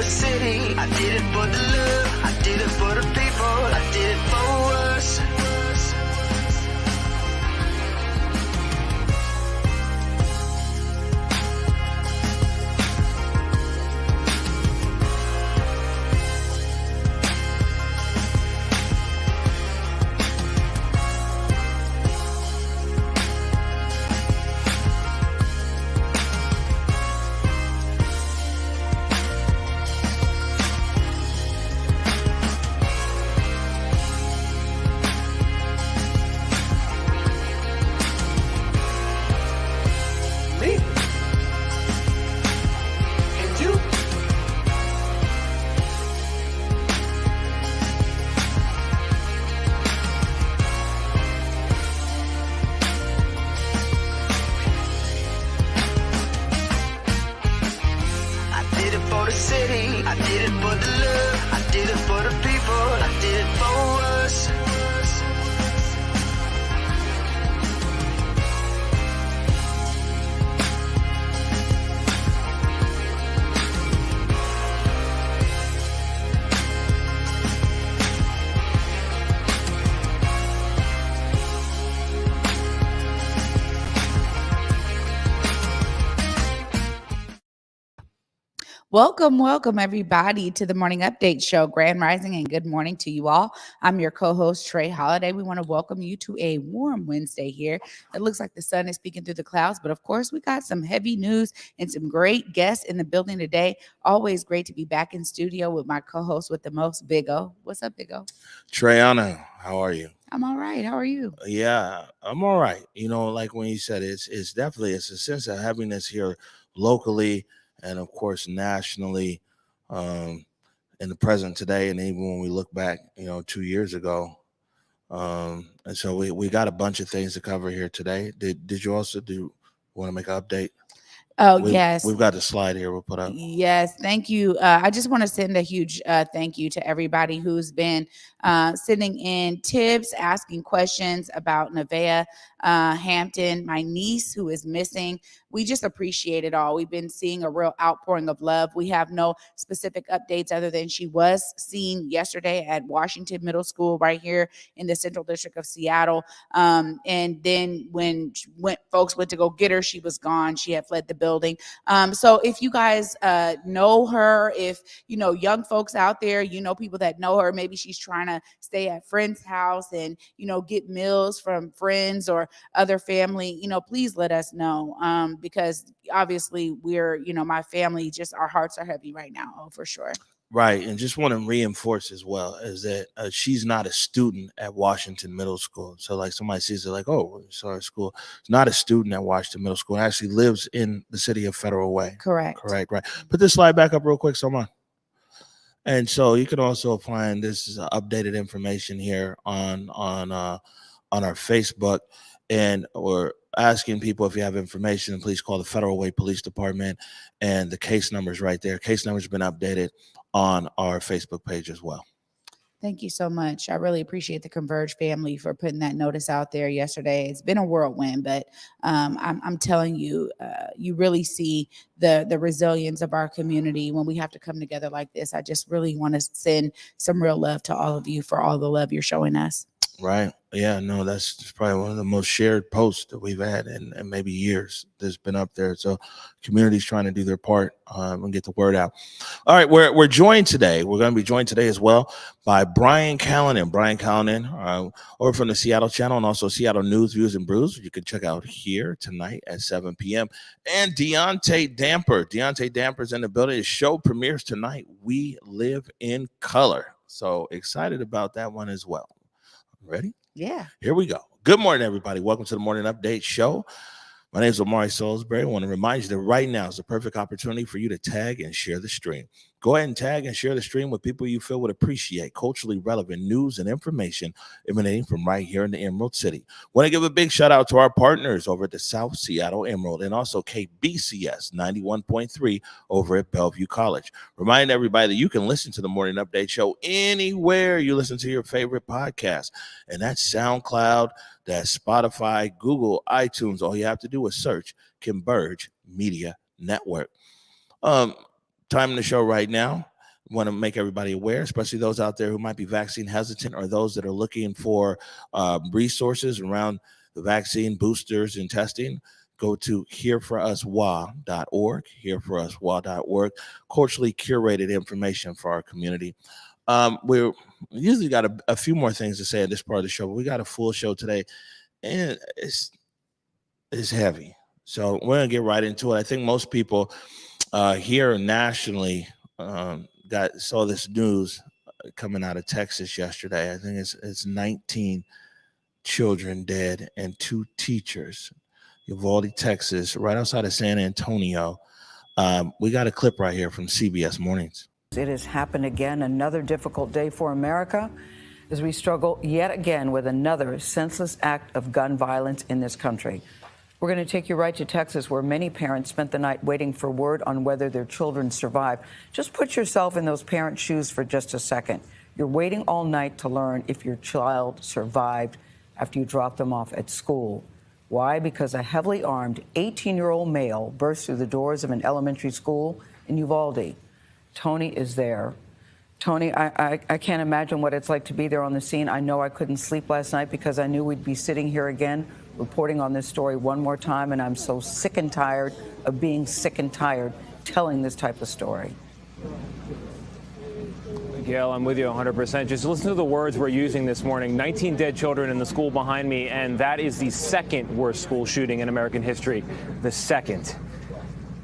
city. I did it for the love. I did it for the people. I did it for us. City. I did it for the love. I did it for the people. I did it for us. Welcome, everybody, to the Morning Update Show. Grand Rising and good morning to you all. I'm your co-host, Trey Holiday. We want to welcome you to a warm Wednesday here. It looks like the sun is peeking through the clouds, but of course, we got some heavy news and some great guests in the building today. Always great to be back in studio with my co-host with the most, Big O. What's up, Big O? Callanan, how are you? I'm all right. How are you? Yeah, I'm all right. You know, like when you said it's a sense of happiness here locally and of course nationally, in the present today, and even when we look back, 2 years ago. And so we got a bunch of things to cover here today. Did you also want to make an update? Yes. We've got a slide here we'll put up. Yes, thank you. I just want to send a huge thank you to everybody who's been sending in tips, asking questions about Nevaeh Hampton, my niece who is missing. We just appreciate it all. We've been seeing a real outpouring of love. We have no specific updates other than she was seen yesterday at Washington Middle School right here in the Central District of Seattle. And then when folks went to go get her, she was gone. She had fled the building. So if you guys know her, if young folks out there, people that know her, maybe she's trying to stay at friend's house and get meals from friends or other family, please let us know, because obviously we're my family, just our hearts are heavy right now. For sure. Right. And just want to reinforce as well is that she's not a student at Washington Middle School. So like somebody sees it like, oh, sorry, school. It's not a student at Washington Middle School. It actually lives in the city of Federal Way. Correct. Right. Put this slide back up real quick, someone. And so you can also find this is updated information here on our Facebook, and we're asking people if you have information, please call the Federal Way Police Department, and the case numbers right there. Case numbers have been updated on our Facebook page as well. Thank you so much. I really appreciate the Converge family for putting that notice out there yesterday. It's been a whirlwind, but I'm telling you, you really see the resilience of our community when we have to come together like this. I just really want to send some real love to all of you for all the love you're showing us. Right. Yeah, no, that's probably one of the most shared posts that we've had in maybe years that's been up there. So community's trying to do their part and get the word out. All right, we're joined today. We're going to be joined today as well by Brian Callanan. Brian Callanan, over from the Seattle channel and also Seattle News, Views, and Brews. You can check out here tonight at 7 p.m. And Deaunte Damper. Deaunte Damper's in the building. His show premieres tonight. We Live in Color. So excited about that one as well. Ready? Yeah. Here we go. Good morning, everybody. Welcome to the Morning Update Show. My name is Omari Salisbury. I want to remind you that right now is the perfect opportunity for you to tag and share the stream. Go ahead and tag and share the stream with people you feel would appreciate culturally relevant news and information emanating from right here in the Emerald City. Want to give a big shout out to our partners over at the South Seattle Emerald and also KBCS 91.3 over at Bellevue College. Remind everybody that you can listen to the Morning Update Show anywhere you listen to your favorite podcast. And that's SoundCloud, that's Spotify, Google, iTunes. All you have to do is search Converge Media Network. Time in the show right now Want to make everybody aware, especially those out there who might be vaccine hesitant or those that are looking for resources around the vaccine boosters and testing. Go to hereforuswa.org, hereforuswa.org, culturally curated information for our community. We usually got a few more things to say in this part of the show, but we got a full show today, and it's heavy. So we're going to get right into it. I think most people here nationally saw this news coming out of Texas yesterday. I think it's 19 children dead and 2 teachers. Uvalde, Texas, right outside of San Antonio. We got a clip right here from CBS Mornings. It has happened again, another difficult day for America as we struggle yet again with another senseless act of gun violence in this country. We're going to take you right to Texas, where many parents spent the night waiting for word on whether their children survived. Just put yourself in those parents' shoes for just a second. You're waiting all night to learn if your child survived after you dropped them off at school. Why? Because a heavily armed 18-year-old male burst through the doors of an elementary school in Uvalde. Tony is there. Tony, I can't imagine what it's like to be there on the scene. I know I couldn't sleep last night because I knew we'd be sitting here again reporting on this story one more time, and I'm so sick and tired of being sick and tired telling this type of story. Gail, I'm with you 100%. Just listen to the words we're using this morning. 19 dead children in the school behind me, and that is the second worst school shooting in American history. The second.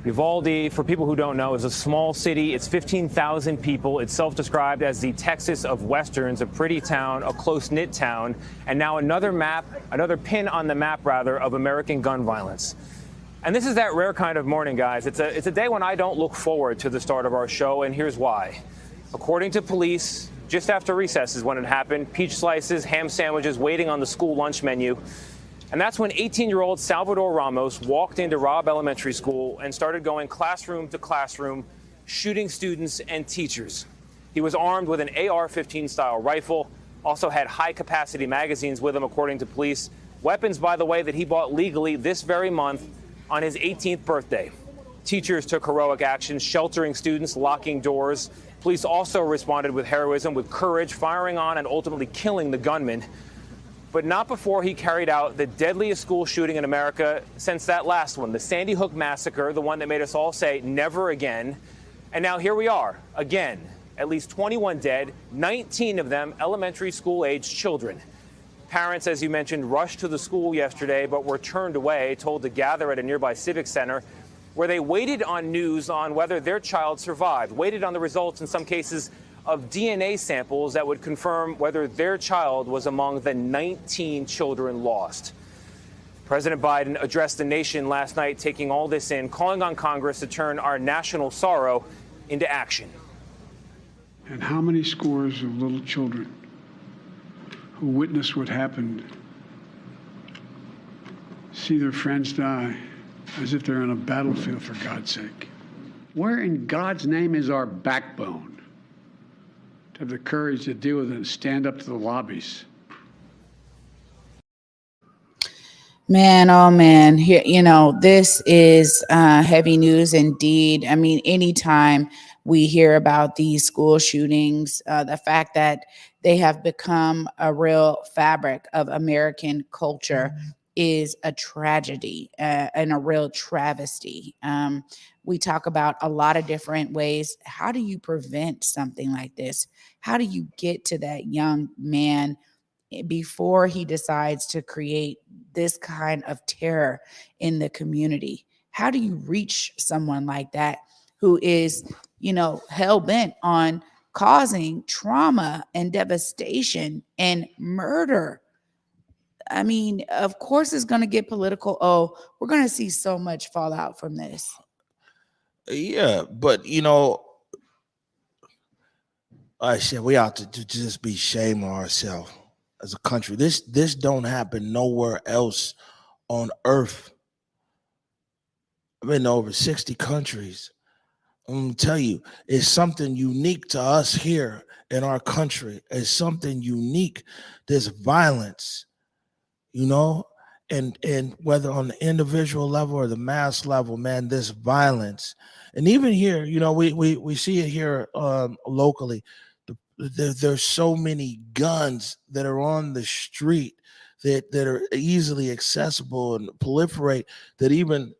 Uvalde, for people who don't know, is a small city. It's 15,000 people. It's self-described as the Texas of Westerns, a pretty town, a close-knit town, and now another pin on the map, rather, of American gun violence. And this is that rare kind of morning, guys. It's a day when I don't look forward to the start of our show, and here's why. According to police, just after recess is when it happened. Peach slices, ham sandwiches waiting on the school lunch menu. And that's when 18-year-old Salvador Ramos walked into Robb Elementary School and started going classroom to classroom, shooting students and teachers. He was armed with an AR-15 style rifle, also had high-capacity magazines with him, according to police. Weapons, by the way, that he bought legally this very month on his 18th birthday. Teachers took heroic action, sheltering students, locking doors. Police also responded with heroism, with courage, firing on and ultimately killing the gunman. But not before he carried out the deadliest school shooting in America since that last one, the Sandy Hook massacre, the one that made us all say never again. And now here we are, again, at least 21 dead, 19 of them elementary school-aged children. Parents, as you mentioned, rushed to the school yesterday, but were turned away, told to gather at a nearby civic center, where they waited on news on whether their child survived, waited on the results, in some cases, of DNA samples that would confirm whether their child was among the 19 children lost. President Biden addressed the nation last night, taking all this in, calling on Congress to turn our national sorrow into action. And how many scores of little children who witnessed what happened see their friends die as if they're on a battlefield, for God's sake? Where in God's name is our backbone to have the courage to deal with it and stand up to the lobbies? Man, oh man, here, this is heavy news indeed. I mean, anytime we hear about these school shootings, the fact that they have become a real fabric of American culture is a tragedy and a real travesty. We talk about a lot of different ways. How do you prevent something like this? How do you get to that young man before he decides to create this kind of terror in the community? How do you reach someone like that who is, hell-bent on causing trauma and devastation and murder? I mean, of course it's going to get political. Oh, we're going to see so much fallout from this. Yeah, but I said we ought to just be ashamed of ourselves as a country. This don't happen nowhere else on earth. I've been to over 60 countries. I'm gonna tell you, it's something unique to us here in our country. It's something unique. There's violence, and whether on the individual level or the mass level, man, this violence, and even here, we see it here locally. There's so many guns that are on the street that are easily accessible and proliferate, that even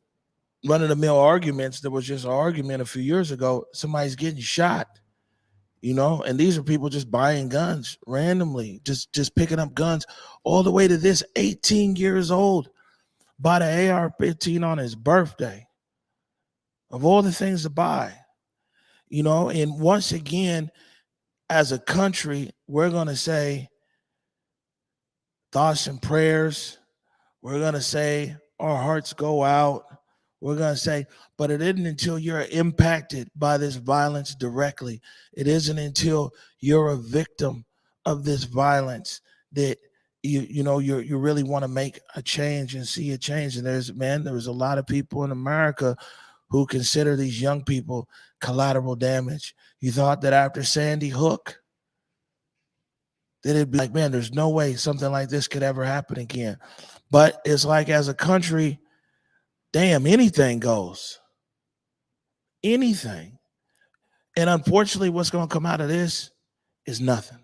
run-of-the-mill arguments. There was just an argument a few years ago, somebody's getting shot, and these are people just buying guns randomly, just picking up guns, all the way to this 18 years old bought an AR-15 on his birthday, of all the things to buy, and once again, as a country, we're going to say thoughts and prayers. We're going to say our hearts go out. We're going to say, but it isn't until you're impacted by this violence directly. It isn't until you're a victim of this violence that you really want to make a change and see a change. And there's a lot of people in America who consider these young people collateral damage. You thought that after Sandy Hook, that it'd be like, man, there's no way something like this could ever happen again. But it's like, as a country, damn, anything goes. Anything. And unfortunately, what's going to come out of this is nothing.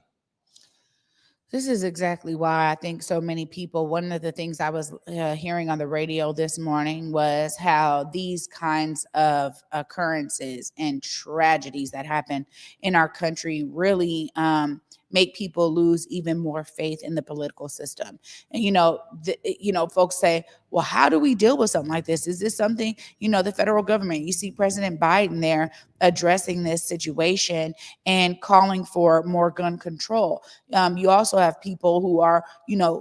This is exactly why I think so many people, one of the things I was hearing on the radio this morning was how these kinds of occurrences and tragedies that happen in our country really make people lose even more faith in the political system. And, folks say, well, how do we deal with something like this? Is this something, the federal government, you see President Biden there addressing this situation and calling for more gun control. You also have people who are,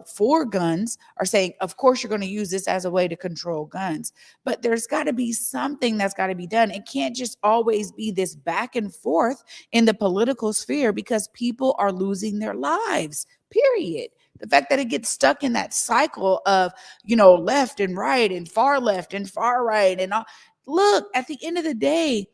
for guns are saying, of course, you're going to use this as a way to control guns. But there's got to be something that's got to be done. It can't just always be this back and forth in the political sphere, because people are losing their lives, period. The fact that it gets stuck in that cycle of, left and right and far left and far right. And look, at the end of the day,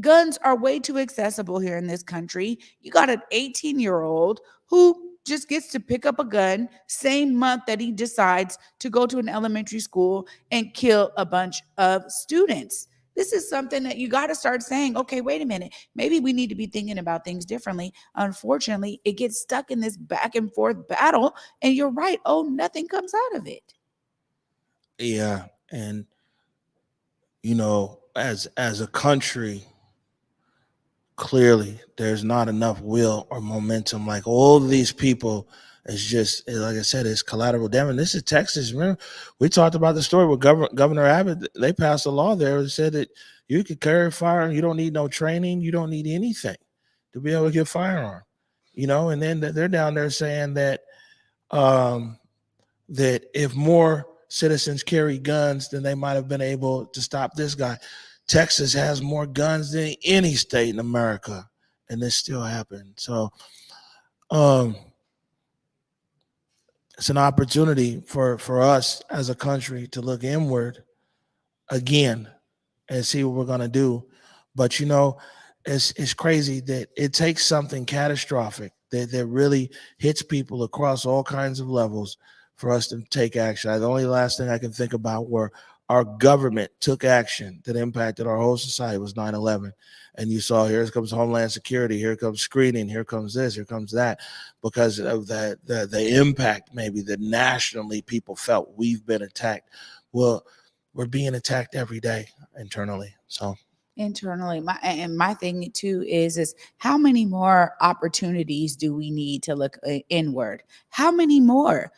guns are way too accessible here in this country. You got an 18-year-old who just gets to pick up a gun same month that he decides to go to an elementary school and kill a bunch of students. This is something that you got to start saying, okay, wait a minute. Maybe we need to be thinking about things differently. Unfortunately, it gets stuck in this back and forth battle. And you're right. Oh, nothing comes out of it. Yeah. And, as a country, clearly there's not enough will or momentum. Like, all of these people, it's just, like I said, it's collateral damage. This is Texas. Remember, we talked about the story with Governor Abbott. They passed a law there that said that you could carry a firearm. You don't need no training. You don't need anything to be able to get a firearm. And then they're down there saying that that if more citizens carry guns, then they might have been able to stop this guy. Texas has more guns than any state in America, and this still happened. So it's an opportunity for us as a country to look inward again and see what we're going to do. But, it's crazy that it takes something catastrophic that really hits people across all kinds of levels for us to take action. The only last thing I can think about where our government took action that impacted our whole society was 9/11. And you saw, here comes Homeland Security, here comes screening, here comes this, here comes that, because of the impact maybe that nationally people felt we've been attacked. Well, we're being attacked every day internally. So internally, my thing too is how many more opportunities do we need to look inward? How many more?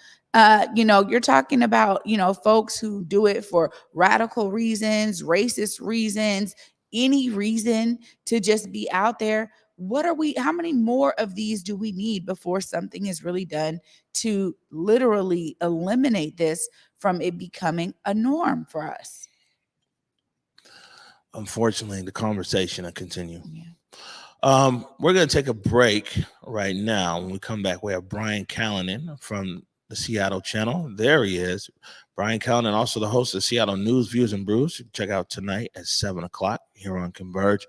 You're talking about, folks who do it for radical reasons, racist reasons, any reason to just be out there. How many more of these do we need before something is really done to literally eliminate this from it becoming a norm for us? Unfortunately, the conversation will continue. Yeah. We're going to take a break right now. When we come back, we have Brian Callanan from the Seattle channel. There he is. Brian Callanan, also the host of Seattle News, Views, and Brews. You can check out tonight at 7 o'clock here on Converge.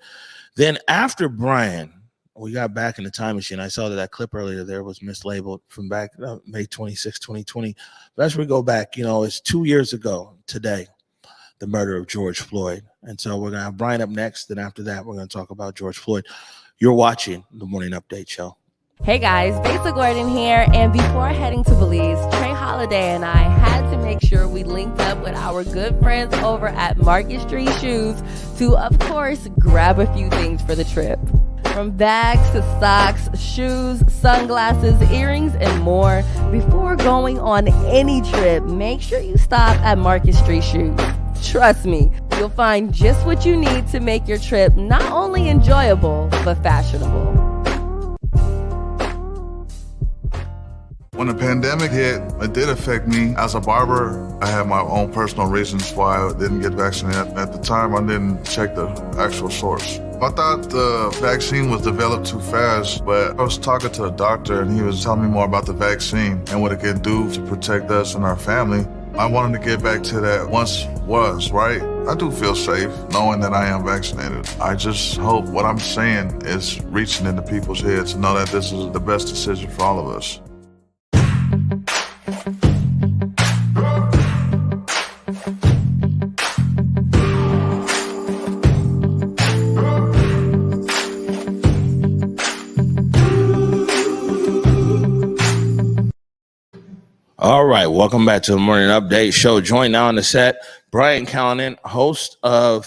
Then after Brian, we got back in the time machine. I saw that clip earlier there was mislabeled from back May 26, 2020. But as we go back, it's 2 years ago today, the murder of George Floyd. And so we're going to have Brian up next. Then after that, we're going to talk about George Floyd. You're watching the Morning Update Show. Hey guys, Besa Gordon here, and before heading to Belize, Trey Holiday and I had to make sure we linked up with our good friends over at Market Street Shoes to, of course, grab a few things for the trip. From bags to socks, shoes, sunglasses, earrings, and more. Before going on any trip, make sure you stop at Market Street Shoes. Trust me, you'll find just what you need to make your trip not only enjoyable, but fashionable. When the pandemic hit, it did affect me. As a barber, I had my own personal reasons why I didn't get vaccinated. At the time, I didn't check the actual source. I thought the vaccine was developed too fast, but I was talking to a doctor and he was telling me more about the vaccine and what it can do to protect us and our family. I wanted to get back to that once was, right? I do feel safe knowing that I am vaccinated. I just hope what I'm saying is reaching into people's heads to know that this is the best decision for all of us. All right, welcome back to the Morning Update Show. Joined now on the set, Brian Callanan, host from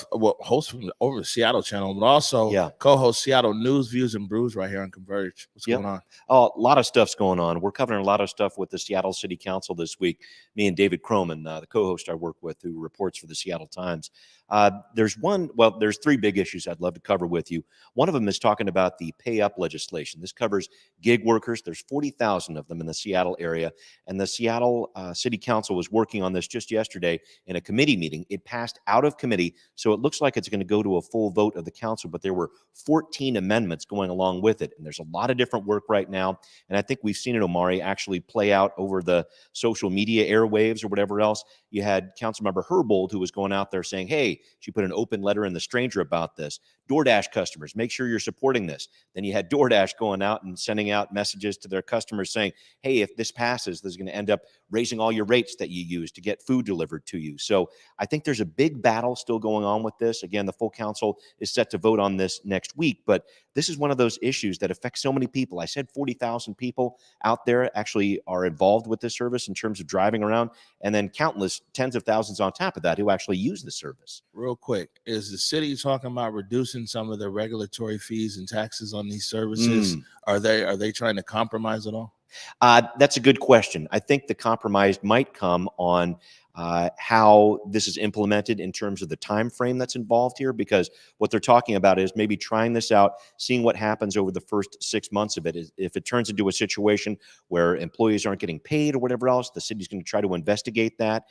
over the Seattle channel, but also co-host Seattle News, Views, and Brews right here on Converge. What's going on? Oh, a lot of stuff's going on. We're covering a lot of stuff with the Seattle City Council this week. Me and David Croman, the co-host I work with, who reports for the Seattle Times. There's three big issues I'd love to cover with you. One of them is talking about the pay up legislation. This covers gig workers. There's 40,000 of them in the Seattle area, and the Seattle City Council was working on this just yesterday in a committee meeting. It passed out of committee, so it looks like it's going to go to a full vote of the council, but there were 14 amendments going along with it, and there's a lot of different work right now, and I think we've seen it, Omari, actually play out over the social media airwaves or whatever else. You had Councilmember Herbold, who was going out there saying, hey, she put an open letter in the Stranger about this. DoorDash customers, make sure you're supporting this. Then you had DoorDash going out and sending out messages to their customers saying, hey, if this passes, this is going to end up raising all your rates that you use to get food delivered to you. So I think there's a big battle still going on with this. Again, the full council is set to vote on this next week, but this is one of those issues that affects so many people. I said 40,000 people out there actually are involved with this service in terms of driving around, and then countless tens of thousands on top of that who actually use the service. Real quick, is the city talking about reducing some of the regulatory fees and taxes on these services? Are they trying to compromise at all? That's a good question. I think the compromise might come on how this is implemented in terms of the time frame that's involved here, because what they're talking about is maybe trying this out, seeing what happens over the first 6 months of it. If it turns into a situation where employees aren't getting paid or whatever else, the city's going to try to investigate that.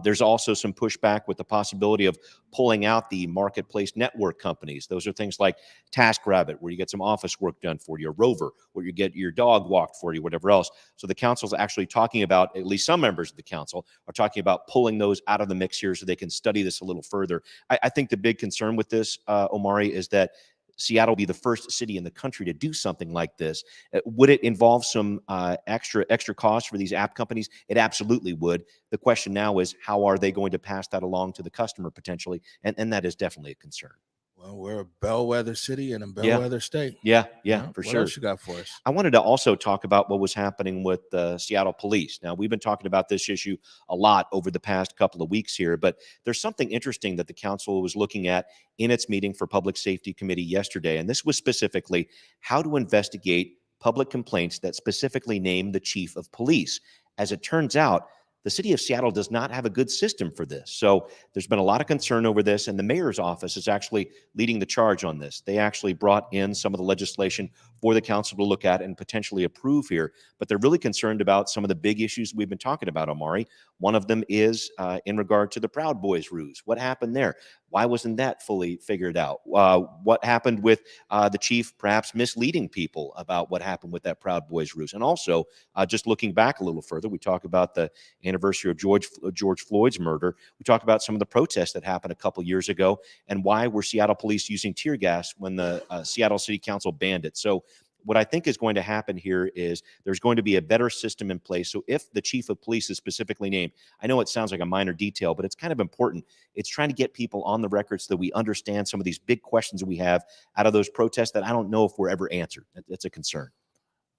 There's also some pushback with the possibility of pulling out the marketplace network companies. Those are things like TaskRabbit, where you get some office work done for you, or Rover, where you get your dog walked for you, whatever else. So the council's actually talking about, at least some members of the council are talking about pulling those out of the mix here so they can study this a little further. I think the big concern with this, Omari, is that Seattle will be the first city in the country to do something like this. Would it involve some extra costs for these app companies? It absolutely would. The question now is, how are they going to pass that along to the customer potentially? And that is definitely a concern. Well, we're a bellwether city and a bellwether state. Yeah, for what sure. What else you got for us? I wanted to also talk about what was happening with the Seattle police. Now, we've been talking about this issue a lot over the past couple of weeks here, but there's something interesting that the council was looking at in its meeting for Public Safety Committee yesterday, and this was specifically how to investigate public complaints that specifically name the chief of police. As it turns out, the city of Seattle does not have a good system for this. So there's been a lot of concern over this, and the mayor's office is actually leading the charge on this. They actually brought in some of the legislation for the council to look at and potentially approve here, but they're really concerned about some of the big issues we've been talking about, Omari. One of them is in regard to the Proud Boys ruse. What happened there? Why wasn't that fully figured out? What happened with the chief perhaps misleading people about what happened with that Proud Boys ruse? And also, just looking back a little further, we talk about the anniversary of George Floyd's murder. We talk about some of the protests that happened a couple years ago, and why were Seattle police using tear gas when the Seattle City Council banned it? So what I think is going to happen here is there's going to be a better system in place. So if the chief of police is specifically named, I know it sounds like a minor detail, but it's kind of important. It's trying to get people on the record so that we understand some of these big questions that we have out of those protests that I don't know if we're ever answered. It's a concern.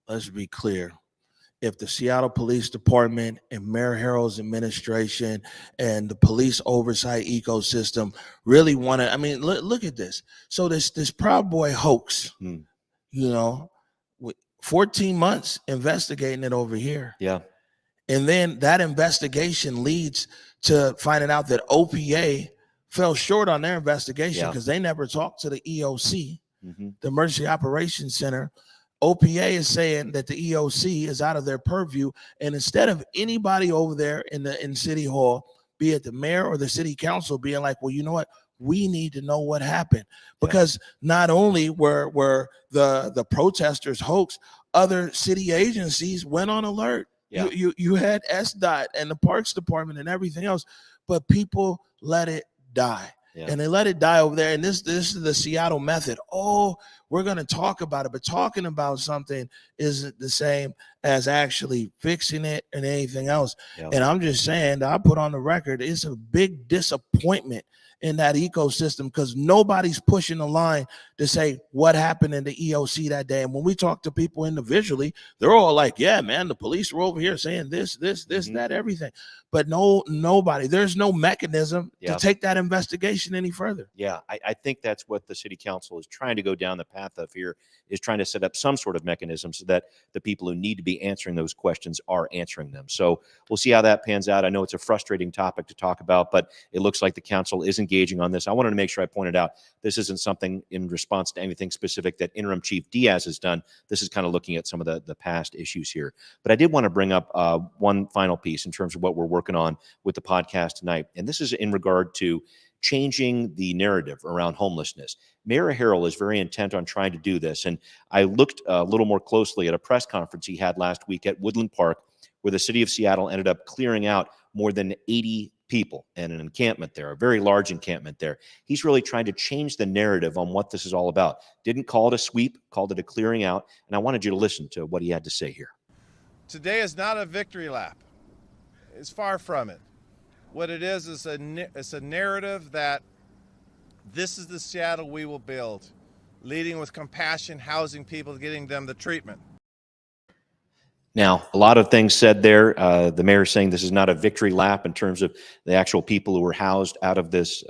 Let's be clear. If the Seattle Police Department and Mayor Harrell's administration and the police oversight ecosystem really want to, I mean, look at this. So this Proud Boy hoax, you know, 14 months investigating it over here. Yeah. And then that investigation leads to finding out that OPA fell short on their investigation because they never talked to the EOC, the Emergency Operations Center. OPA is saying that the EOC is out of their purview. And instead of anybody over there in City Hall, be it the mayor or the city council, being like, well, you know what? We need to know what happened, because not only were the protesters hoax, other city agencies went on alert. You had SDOT and the Parks Department and everything else, but people let it die. And they let it die over there. And this is the Seattle method. Oh, we're going to talk about it, but talking about something isn't the same as actually fixing it and anything else. And I'm just saying that I put on the record, it's a big disappointment in that ecosystem, because nobody's pushing the line to say what happened in the EOC that day. And when we talk to people individually, they're all like, yeah, man, the police were over here saying this, that, everything. But nobody, there's no mechanism to take that investigation any further. Yeah, I think that's what the city council is trying to go down the path of here, is trying to set up some sort of mechanism so that the people who need to be answering those questions are answering them. So we'll see how that pans out. I know it's a frustrating topic to talk about, but it looks like the council is engaging on this. I wanted to make sure I pointed out this isn't something in response to anything specific that Interim Chief Diaz has done. This is kind of looking at some of the past issues here. But I did want to bring up one final piece in terms of what we're working on with the podcast tonight. And this is in regard to changing the narrative around homelessness. Mayor Harrell is very intent on trying to do this. And I looked a little more closely at a press conference he had last week at Woodland Park, where the city of Seattle ended up clearing out more than 80 people and an encampment there, a very large encampment there. He's really trying to change the narrative on what this is all about. Didn't call it a sweep, called it a clearing out. And I wanted you to listen to what he had to say here. Today is not a victory lap. It's far from it. What it is it's a narrative that this is the Seattle we will build, leading with compassion, housing people, getting them the treatment. Now, a lot of things said there. The mayor saying this is not a victory lap in terms of the actual people who were housed out of this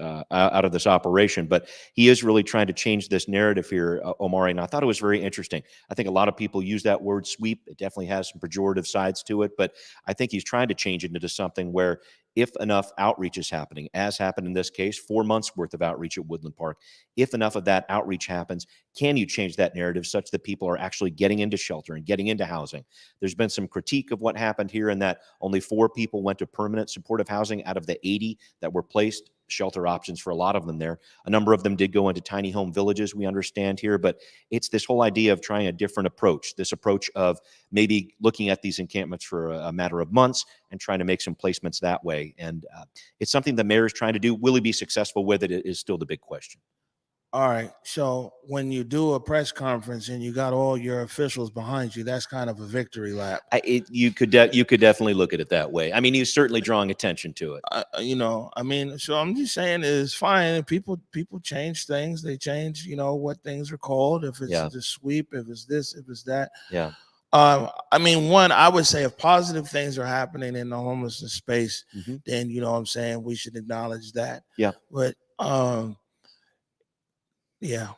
operation, but he is really trying to change this narrative here, Omari. And I thought it was very interesting. I think a lot of people use that word sweep. It definitely has some pejorative sides to it, but I think he's trying to change it into something where, if enough outreach is happening, as happened in this case, 4 months worth of outreach at Woodland Park, if enough of that outreach happens, can you change that narrative such that people are actually getting into shelter and getting into housing? There's been some critique of what happened here, in that only 4 people went to permanent supportive housing out of the 80 that were placed. Shelter options for a lot of them there. A number of them did go into tiny home villages, we understand here, but it's this whole idea of trying a different approach, this approach of maybe looking at these encampments for a matter of months and trying to make some placements that way. And it's something the mayor is trying to do. Will he be successful with it is still the big question. All right. So when you do a press conference and you got all your officials behind you, that's kind of a victory lap. You could definitely look at it that way. I mean, he's certainly drawing attention to it. I mean, so I'm just saying it's fine. People change things. They change, what things are called. If it's the sweep, if it's this, if it's that. Yeah. I mean, one, I would say if positive things are happening in the homelessness space, then, I'm saying we should acknowledge that. Yeah. But, yeah,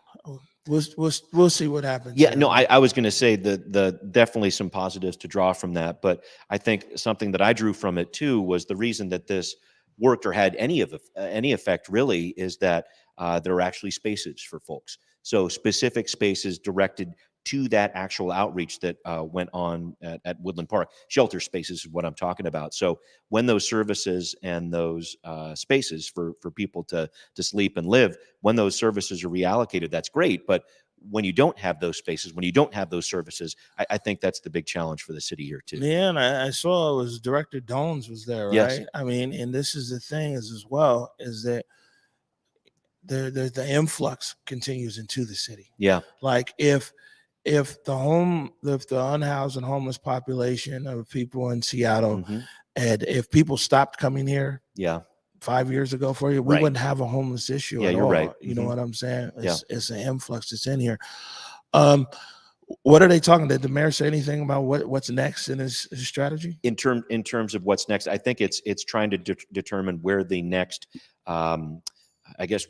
we'll see what happens. Yeah, no, I was going to say the definitely some positives to draw from that, but I think something that I drew from it too was the reason that this worked or had any effect really is that there are actually spaces for folks. So specific spaces directed to that actual outreach that went on at Woodland Park. Shelter spaces is what I'm talking about. So when those services and those spaces for people to sleep and live, when those services are reallocated, that's great. But when you don't have those spaces, when you don't have those services, I think that's the big challenge for the city here too. Yeah, and I saw it was Director Deaunte was there, right? Yes. I mean, and this is the thing as well, is that the influx continues into the city. Yeah. Like if the unhoused and homeless population of people in Seattle, Mhm. and if people stopped coming here, Yeah. 5 years ago for you, we Right. wouldn't have a homeless issue Yeah, at you're all. right. You know Mhm. what I'm saying? Yeah. It's an influx that's in here. What are they talking? Did the mayor say anything about what's next in his strategy? In terms of what's next, I think it's trying to determine where the next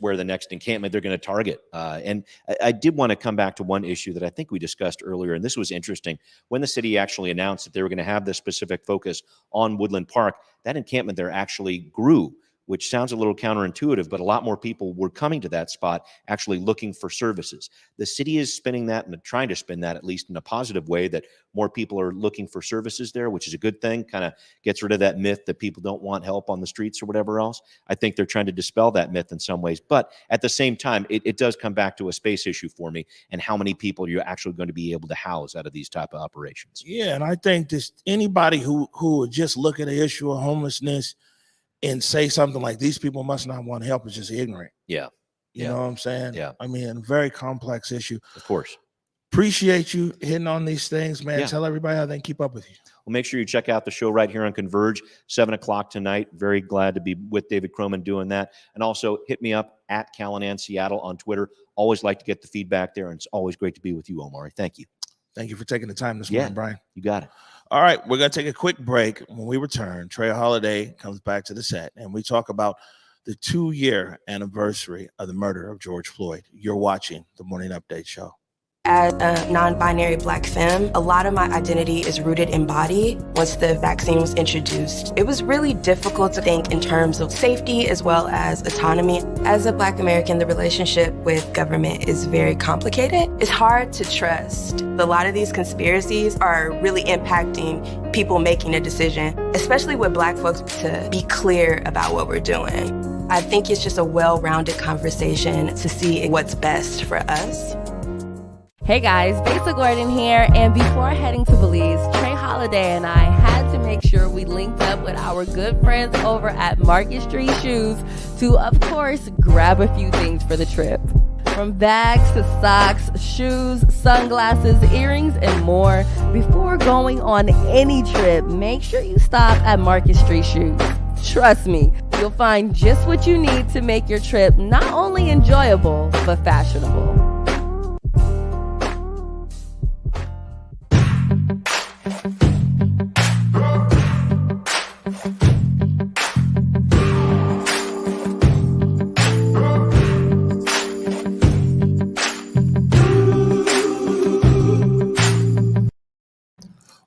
where the next encampment they're going to target. And I did want to come back to one issue that I think we discussed earlier, and this was interesting. When the city actually announced that they were going to have this specific focus on Woodland Park, that encampment there actually grew, which sounds a little counterintuitive, but a lot more people were coming to that spot actually looking for services. The city is spinning that and trying to spin that, at least in a positive way, that more people are looking for services there, which is a good thing, kind of gets rid of that myth that people don't want help on the streets or whatever else. I think they're trying to dispel that myth in some ways. But at the same time, it does come back to a space issue for me and how many people you're actually going to be able to house out of these type of operations. Yeah, and I think this anybody who would just look at the issue of homelessness and say something like these people must not want help is just ignorant. Yeah. You know what I'm saying? Yeah. I mean, a very complex issue. Of course. Appreciate you hitting on these things, man. Yeah. Tell everybody how they can keep up with you. Well, make sure you check out the show right here on Converge, 7 o'clock tonight. Very glad to be with David Croman doing that. And also hit me up at Callanan Seattle on Twitter. Always like to get the feedback there, and it's always great to be with you, Omari. Thank you. Thank you for taking the time this morning, Brian. You got it. All right, we're going to take a quick break. When we return, Trey Holiday comes back to the set, and we talk about the 2-year anniversary of the murder of George Floyd. You're watching the Morning Update Show. As a non-binary Black femme, a lot of my identity is rooted in body. Once the vaccine was introduced, it was really difficult to think in terms of safety as well as autonomy. As a Black American, the relationship with government is very complicated. It's hard to trust. A lot of these conspiracies are really impacting people making a decision, especially with Black folks, to be clear about what we're doing. I think it's just a well-rounded conversation to see what's best for us. Hey guys, Besa Gordon here, and before heading to Belize, Trey Holiday and I had to make sure we linked up with our good friends over at Market Street Shoes to, of course, grab a few things for the trip. From bags to socks, shoes, sunglasses, earrings, and more. Before going on any trip, make sure you stop at Market Street Shoes. Trust me, you'll find just what you need to make your trip not only enjoyable, but fashionable.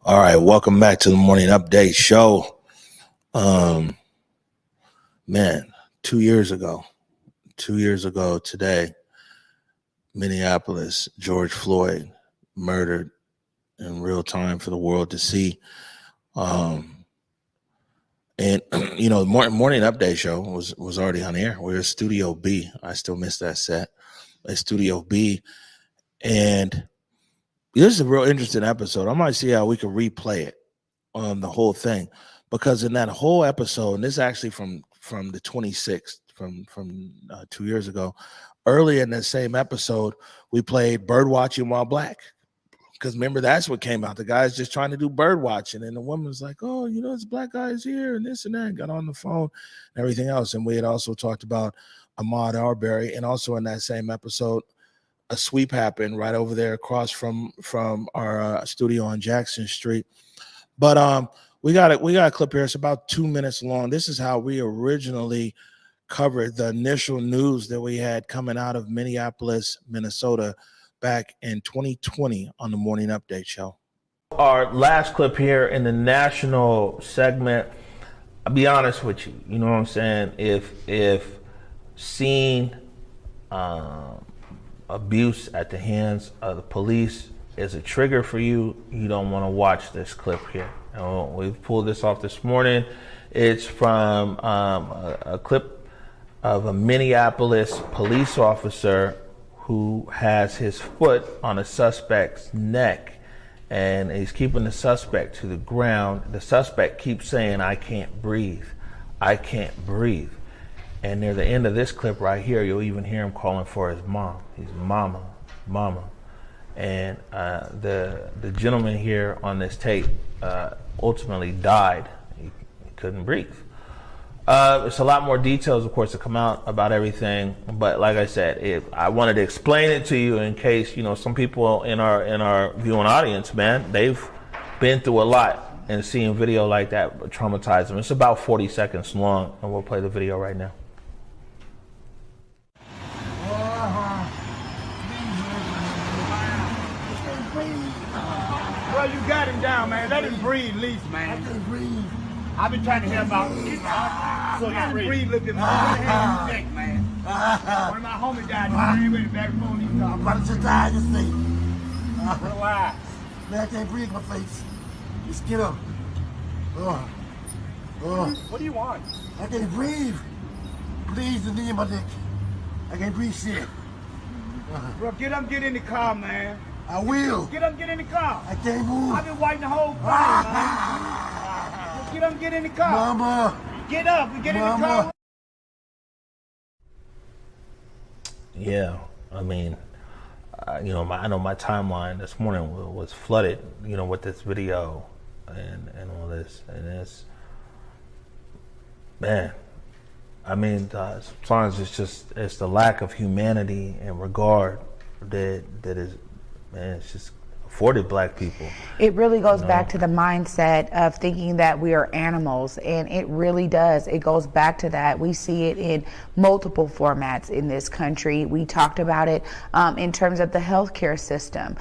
All right, welcome back to the Morning Update Show. Man, 2 years ago today, Minneapolis, George Floyd murdered in real time for the world to see. And you know, the morning update show was already on air. We're at Studio B. I still miss that set. At Studio B, and this is a real interesting episode. I might see how we can replay it on the whole thing, because in that whole episode, and this is actually from the 26th, from 2 years ago, early in that same episode, we played Bird Watching While Black. Because remember, that's what came out. The guy's just trying to do bird watching, and the woman's like, "Oh, you know, this black guy's here," and this and that. Got on the phone, and everything else. And we had also talked about Ahmaud Arbery, and also in that same episode, a sweep happened right over there across from our studio on Jackson Street. But we got a clip here. It's about 2 minutes long. This is how we originally covered the initial news that we had coming out of Minneapolis, Minnesota, back in 2020 on the Morning Update Show. Our last clip here in the national segment. I'll be honest with you. You know what I'm saying? If seeing abuse at the hands of the police is a trigger for you, you don't want to watch this clip here. We've pulled this off this morning. It's from a clip of a Minneapolis police officer who has his foot on a suspect's neck, and he's keeping the suspect to the ground. The suspect keeps saying, "I can't breathe. I can't breathe." And near the end of this clip right here, you'll even hear him calling for his mom. He's mama, mama. And the gentleman here on this tape ultimately died. He couldn't breathe. There's a lot more details, of course, to come out about everything. But like I said, I wanted to explain it to you in case, some people in our viewing audience, man, they've been through a lot, and seeing video like that traumatize them. It's about 40 seconds long, and we'll play the video right now. Well, you got him down, man. Let him breathe, at least, man. I can't breathe. I've been trying to hear about him. So you breathe a little bit more. Neck, man. One of my homies died. He went back home. He's talking. I'm about to die, just say. Relax. Man, I can't breathe my face. Just get up. What do you want? I can't breathe. Please, the knee in my neck. I can't breathe shit. Bro, get up, get in the car, man. I will. Get up, get in the car. I can't move. I've been waiting the whole thing, man. Get up, get in the car. Mama. Get up and get in the car. Yeah, I mean, I know my timeline this morning was flooded, with this video and all this, and it's, man, I mean, sometimes it's the lack of humanity and regard that is, man, it's just afforded Black people. It really goes back to the mindset of thinking that we are animals, and it really does. It goes back to that. We see it in multiple formats in this country. We talked about it in terms of the healthcare system.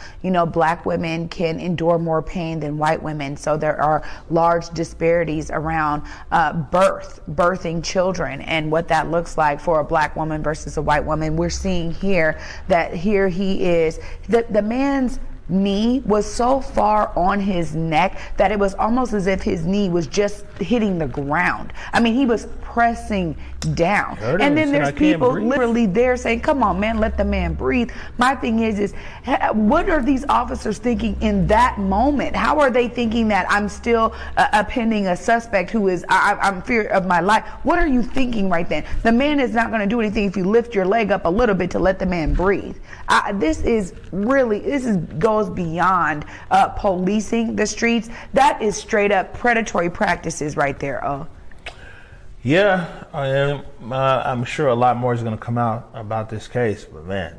Black women can endure more pain than white women, so there are large disparities around birthing children and what that looks like for a Black woman versus a white woman. We're seeing here that here he is, the man's knee was so far on his neck that it was almost as if his knee was just hitting the ground. I mean, he was pressing down. And then there's people literally there saying, "Come on, man, let the man breathe." My thing is what are these officers thinking in that moment? How are they thinking that I'm still appending a suspect who is, I'm fear of my life? What are you thinking right then? The man is not going to do anything if you lift your leg up a little bit to let the man breathe. This goes beyond policing the streets. That is straight up predatory practices right there. Yeah, I'm sure a lot more is going to come out about this case, but man,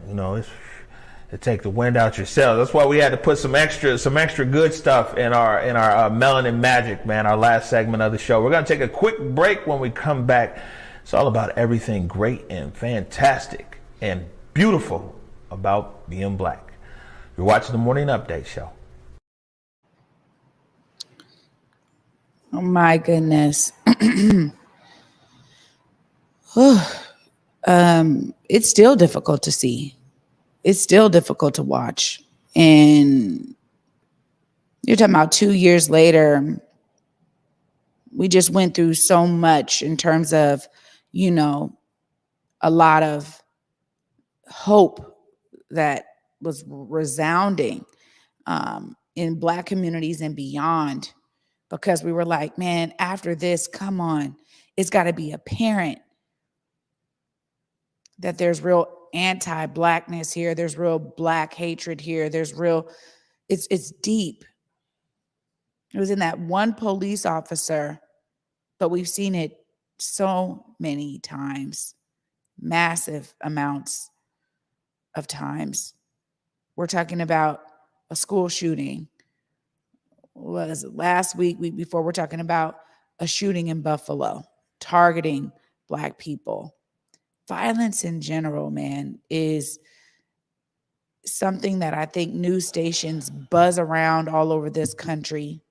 it take the wind out your sails. That's why we had to put some extra good stuff in our Melanin Magic, man, our last segment of the show. We're going to take a quick break. When we come back, it's all about everything great and fantastic and beautiful about being Black. You're watching the Morning Update Show. Oh my goodness. It's still difficult to see. It's still difficult to watch. And you're talking about 2 years later, we just went through so much in terms of, a lot of hope that was resounding in Black communities and beyond, because we were like, man, after this, come on, it's got to be apparent that there's real anti-Blackness here. There's real Black hatred here. There's real, it's deep. It was in that one police officer, but we've seen it so many times, massive amounts of times. We're talking about a school shooting. Was it last week before? We're talking about a shooting in Buffalo, targeting Black people. Violence in general, man, is something that I think news stations buzz around all over this country.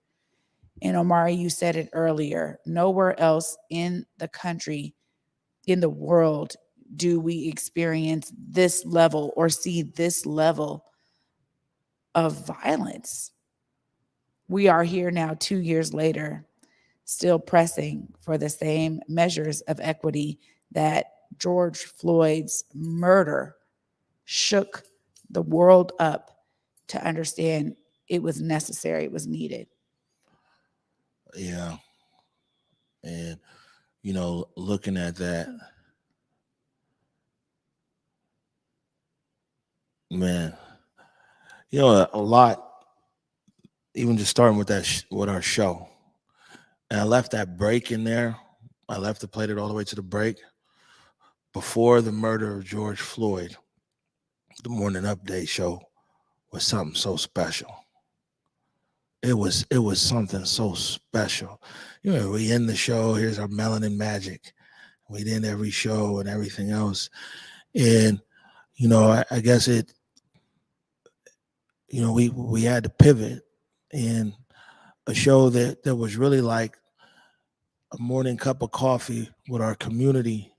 And Omari, you said it earlier, nowhere else in the country, in the world, do we experience this level or see this level of violence. We are here now 2 years later, still pressing for the same measures of equity that George Floyd's murder shook the world up to understand it was necessary, it was needed. Yeah. And, looking at that, man, a lot, even just starting with that, with our show. And I left that break in there. I played it all the way to the break. Before the murder of George Floyd, the morning update show was something so special. It was something so special. We end the show, here's our melanin magic. We'd end every show and everything else. And, I guess we had to pivot, and a show that was really like a morning cup of coffee with our community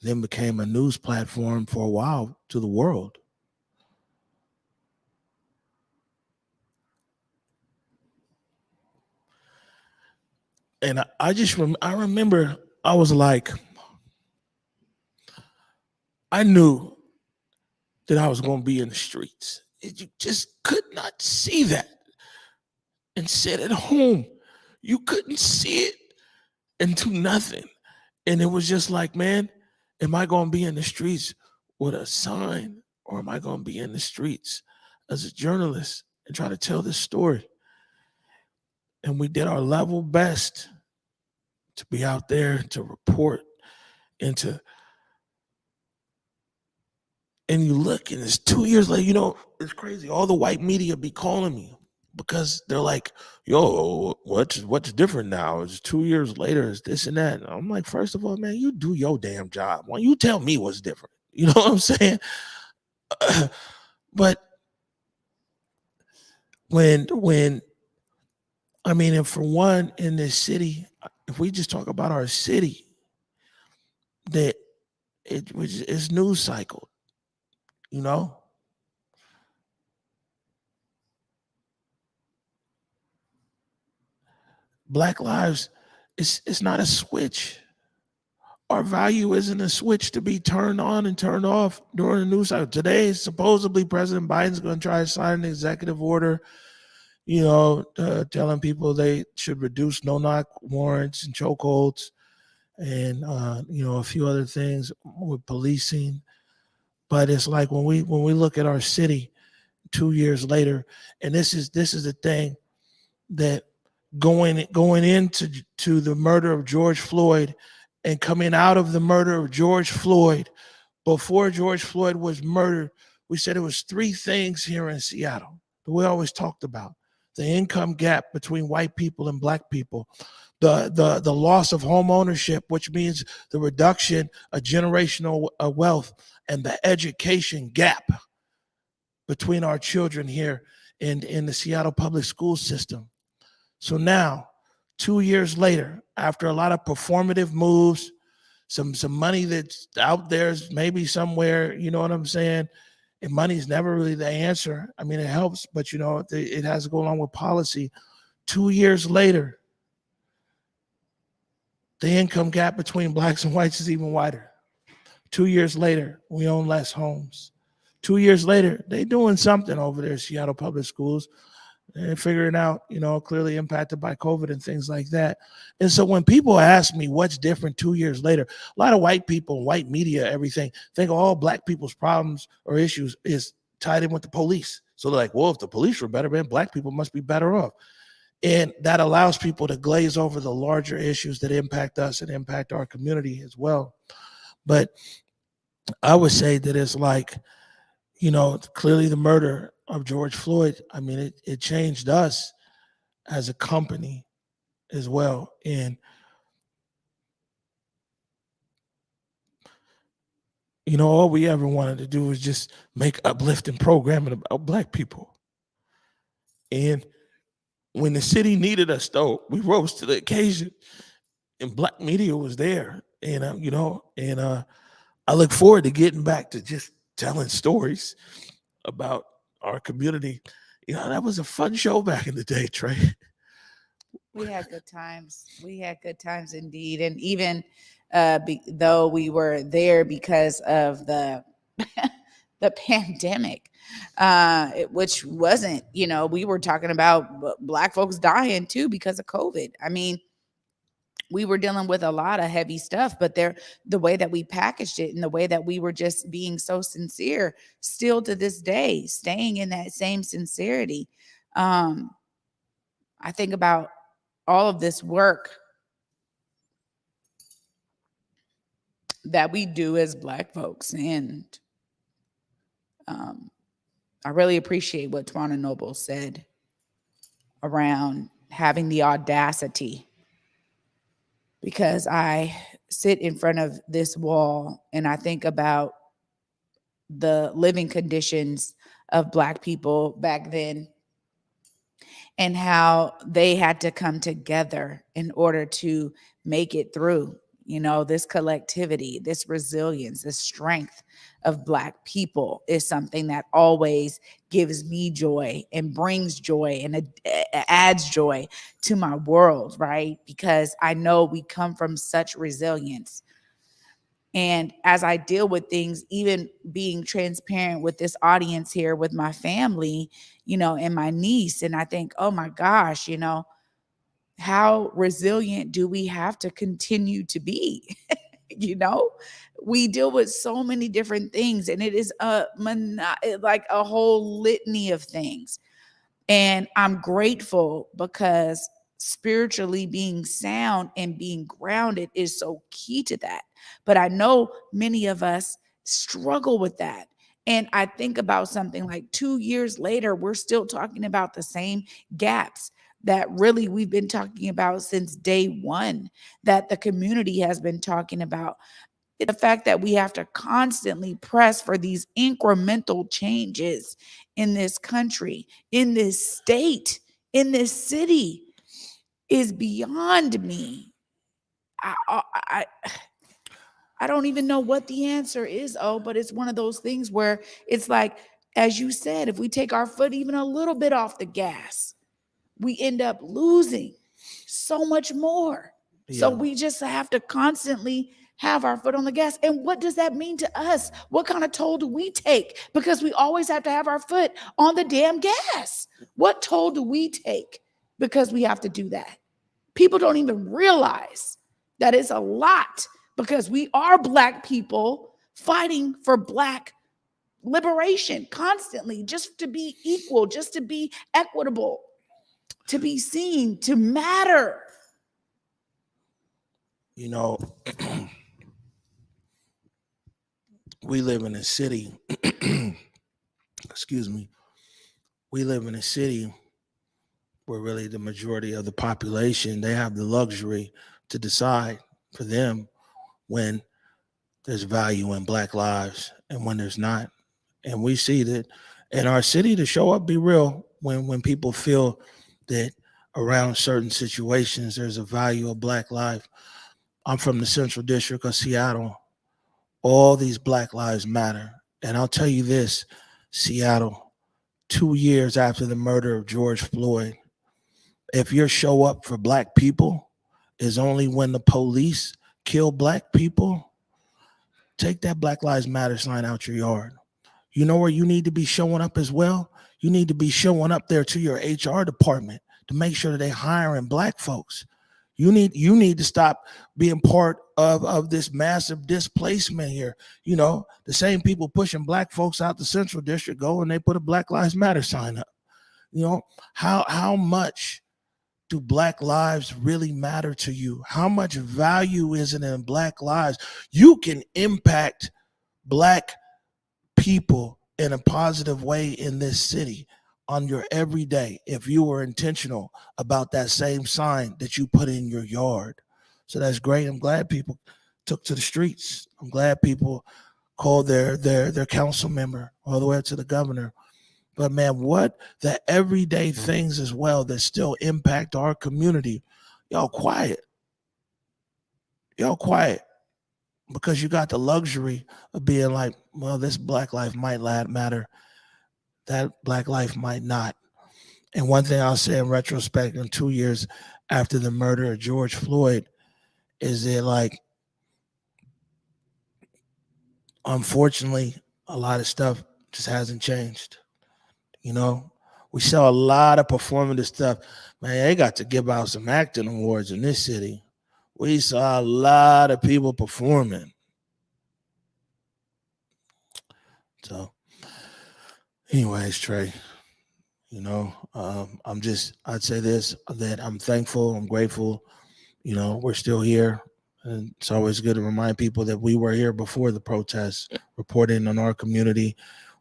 then became a news platform for a while to the world. And I remember I was like, I knew that I was going to be in the streets. You just could not see that and sit at home. You couldn't see it and do nothing. And it was just like, man, am I going to be in the streets with a sign, or am I going to be in the streets as a journalist and try to tell this story? And we did our level best to be out there, to report, and you look, and it's 2 years later, it's crazy. All the white media be calling me because they're like, yo, what's different now? It's 2 years later, it's this and that. And I'm like, first of all, man, you do your damn job. Why you tell me what's different? You know what I'm saying? But and for one, in this city, if we just talk about our city, that it's news cycled, Black lives, it's not a switch. Our value isn't a switch to be turned on and turned off during the news cycle. Today, supposedly President Biden's going to try to sign an executive order, telling people they should reduce no-knock warrants and chokeholds, and a few other things with policing. But it's like when we look at our city 2 years later, and this is the thing, that going into the murder of George Floyd and coming out of the murder of George Floyd, before George Floyd was murdered, we said it was three things here in Seattle that we always talked about: the income gap between white people and black people, the loss of home ownership, which means the reduction of generational wealth, and the education gap between our children here in the Seattle public school system. So now, 2 years later, after a lot of performative moves, some money that's out there maybe somewhere, you know what I'm saying? And money's never really the answer. It helps, but it has to go along with policy. 2 years later, the income gap between blacks and whites is even wider. 2 years later, we own less homes. 2 years later, they doing something over there at Seattle Public Schools. And figuring out, clearly impacted by COVID and things like that. And so when people ask me what's different 2 years later, a lot of white people, white media, everything, think all black people's problems or issues is tied in with the police. So they're like, well, if the police were better, man, black people must be better off. And that allows people to glaze over the larger issues that impact us and impact our community as well. But I would say that it's like, clearly the murder of George Floyd, it changed us as a company as well. And, all we ever wanted to do was just make uplifting programming about black people. And when the city needed us, though, we rose to the occasion, and black media was there. And, I look forward to getting back to just telling stories about our community. That was a fun show back in the day, Trey. We had good times. We had good times indeed. And even though we were there because of the the pandemic, which wasn't, we were talking about Black folks dying too because of COVID. I mean, we were dealing with a lot of heavy stuff, but the way that we packaged it and the way that we were just being so sincere, still to this day, staying in that same sincerity. I think about all of this work that we do as Black folks. And I really appreciate what Twana Noble said around having the audacity, because I sit in front of this wall and I think about the living conditions of Black people back then and how they had to come together in order to make it through. This collectivity, this resilience, this strength of Black people is something that always gives me joy and brings joy and adds joy to my world, right? Because I know we come from such resilience. And as I deal with things, even being transparent with this audience here, with my family, and my niece, and I think, oh my gosh, how resilient do we have to continue to be? We deal with so many different things, and it is like a whole litany of things. And I'm grateful because spiritually being sound and being grounded is so key to that. But I know many of us struggle with that. And I think about something like 2 years later, we're still talking about the same gaps that really we've been talking about since day one, that the community has been talking about. The fact that we have to constantly press for these incremental changes in this country, in this state, in this city is beyond me. I don't even know what the answer is, but it's one of those things where it's like, as you said, if we take our foot even a little bit off the gas, we end up losing so much more. Yeah. So we just have to constantly have our foot on the gas. And what does that mean to us? What kind of toll do we take? Because we always have to have our foot on the damn gas. What toll do we take because we have to do that? People don't even realize that it's a lot, because we are Black people fighting for Black liberation constantly, just to be equal, just to be equitable, to be seen, to matter. We live in a city, excuse me, we live in a city where really the majority of the population, they have the luxury to decide for them when there's value in Black lives and when there's not. And we see that in our city, to show up, be real, when people feel that around certain situations, there's a value of Black life. I'm from the Central District of Seattle. All these Black lives matter. And I'll tell you this, Seattle, 2 years after the murder of George Floyd, if your show up for Black people is only when the police kill Black people, take that Black Lives Matter sign out your yard. You know where you need to be showing up as well? You need to be showing up there to your HR department to make sure that they're hiring Black folks. You need to stop being part of this massive displacement here. The same people pushing Black folks out the Central District go and they put a Black Lives Matter sign up. How much do Black lives really matter to you? How much value is it in Black lives? You can impact Black people in a positive way in this city on your everyday if you were intentional about that same sign that you put in your yard. So that's great. I'm glad people took to the streets. I'm glad people called their council member all the way up to the governor. But man, what the everyday things as well that still impact our community, y'all quiet. Y'all quiet because you got the luxury of being like, well, this Black life might matter. That Black life might not. And one thing I'll say in retrospect, in 2 years after the murder of George Floyd, is that, like, unfortunately, a lot of stuff just hasn't changed. You know, we saw a lot of performative stuff. Man, they got to give out some acting awards in this city. We saw a lot of people performing. So, anyways, Trey, you know, I'd say this, that I'm thankful, I'm grateful. You know, we're still here. And it's always good to remind people that we were here before the protests, reporting on our community.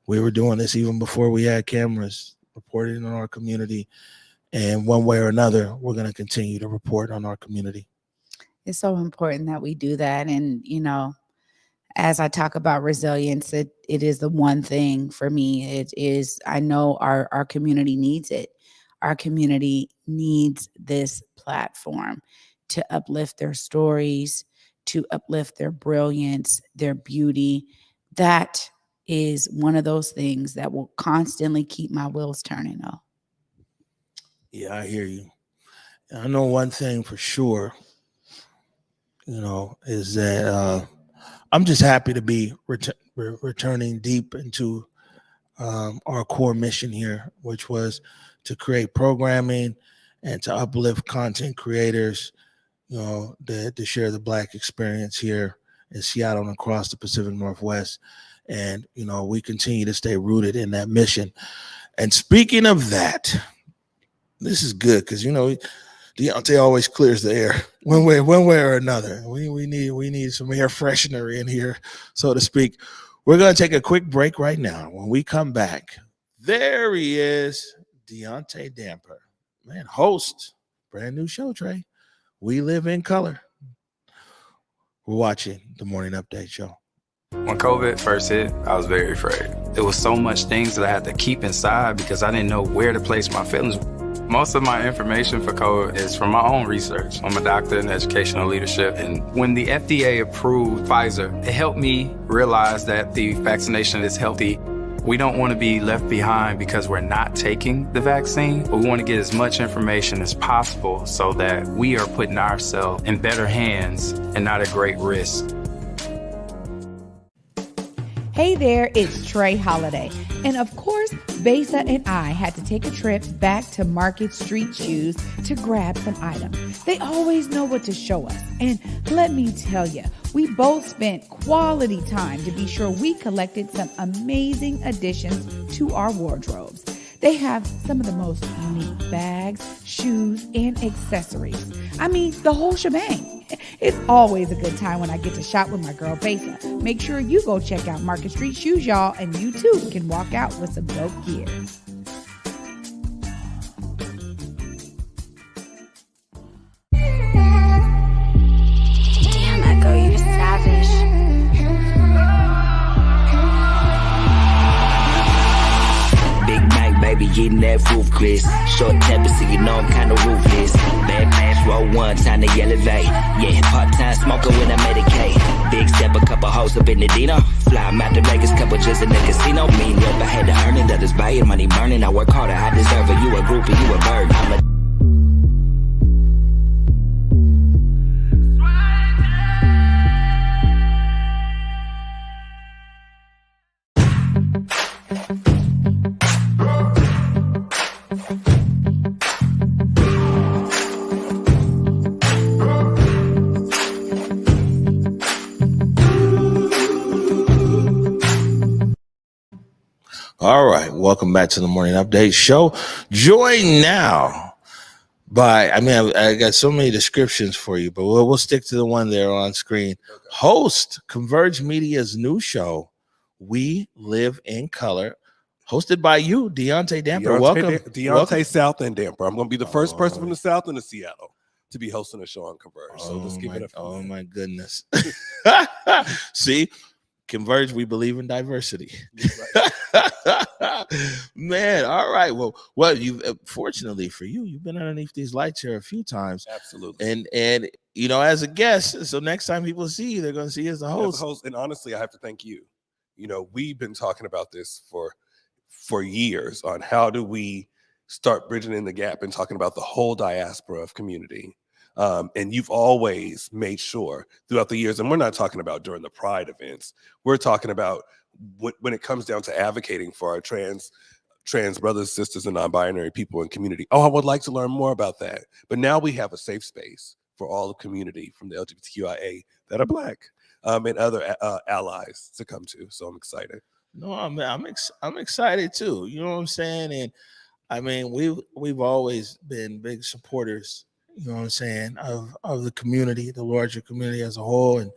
We were doing this even before we had cameras, reporting on our community. And one way or another, we're going to continue to report on our community. It's so important that we do that. And, you know, as I talk about resilience, it is the one thing for me. It is, I know our community needs it. Our community needs this platform to uplift their stories, to uplift their brilliance, their beauty. That is one of those things that will constantly keep my wheels turning. Oh, yeah, I hear you. I know one thing for sure, you know, is that I'm just happy to be returning deep into our core mission here, which was to create programming and to uplift content creators, you know, to share the Black experience here in Seattle and across the Pacific Northwest. And, you know, we continue to stay rooted in that mission. And speaking of that, this is good because, you know, Deaunte always clears the air one way or another. We need some air freshener in here, so to speak. We're going to take a quick break right now. When we come back, there he is, Deaunte Damper, man, host, brand new show, Trey. We Live in Color. We're watching the Morning Update Show. When COVID first hit, I was very afraid. There was so much things that I had to keep inside because I didn't know where to place my feelings. Most of my information for COVID is from my own research. I'm a doctor in educational leadership, and when the FDA approved Pfizer, it helped me realize that the vaccination is healthy. We don't want to be left behind because we're not taking the vaccine, but we want to get as much information as possible so that we are putting ourselves in better hands and not at great risk. Hey there, it's Trey Holiday. And of course, Besa and I had to take a trip back to Market Street Shoes to grab some items. They always know what to show us. And let me tell you, we both spent quality time to be sure we collected some amazing additions to our wardrobes. They have some of the most unique bags, shoes, and accessories. I mean, the whole shebang. It's always a good time when I get to shop with my girl Besa. Make sure you go check out Market Street Shoes, y'all, and you too can walk out with some dope gear. Damn, Echo, you're savage. Baby, getting that roof, Chris. Short temper, so you know I'm kinda ruthless. Bad pass, roll one, time to elevate. Yeah, part-time smoker when I medicate. Big step, a couple hoes up in the Dino. Fly 'em out to Vegas, couple just in the casino. Mean up, I had to earn it, others buy it, money burning. I work harder, I deserve it. You a groupie, you a bird. I'm a All right, welcome back to the Morning Update Show. Joined now by, I got so many descriptions for you, but we'll stick to the one there on screen. Okay. Host Converge Media's new show, We Live in Color, hosted by you, Deaunte Damper. Welcome. Deaunte South and Damper. I'm going to be the first person from the South and the Seattle to be hosting a show on Converge. So let's give it up. Oh, my goodness. See? Converge, we believe in diversity. Man, all right. Well, you fortunately for you, you've been underneath these lights here a few times. Absolutely. And you know, as a guest, so next time people see you, they're going to see you as a host. And honestly, I have to thank you. You know, we've been talking about this for years on how do we start bridging in the gap and talking about the whole diaspora of community. And you've always made sure throughout the years, and we're not talking about during the Pride events, we're talking about when it comes down to advocating for our trans brothers, sisters, and non-binary people in community. Oh, I would like to learn more about that. But now we have a safe space for all the community from the LGBTQIA that are Black and other allies to come to. So I'm excited. No, I'm excited too. You know what I'm saying? And I mean, we've always been big supporters, you know what I'm saying, of the community, the larger community as a whole, and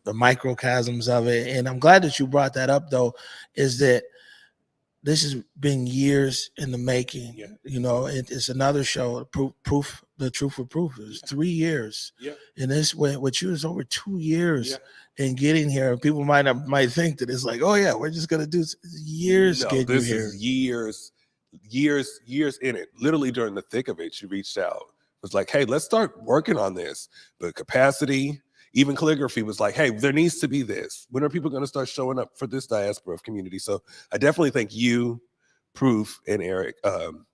the microcosms of it. And I'm glad that you brought that up, though, is that this has been years in the making. Yeah. You know, it's another show, proof, the truth for proof. It was 3 years. Yeah. And this with you is over 2 years in getting here. People might think that it's like, oh yeah, we're just gonna do years. No, getting this you here. is years in it. Literally during the thick of it, she reached out. It was like, hey, let's start working on this. But capacity, even calligraphy was like, hey, there needs to be this. When are people going to start showing up for this diaspora of community? So I definitely think you, Proof, and Eric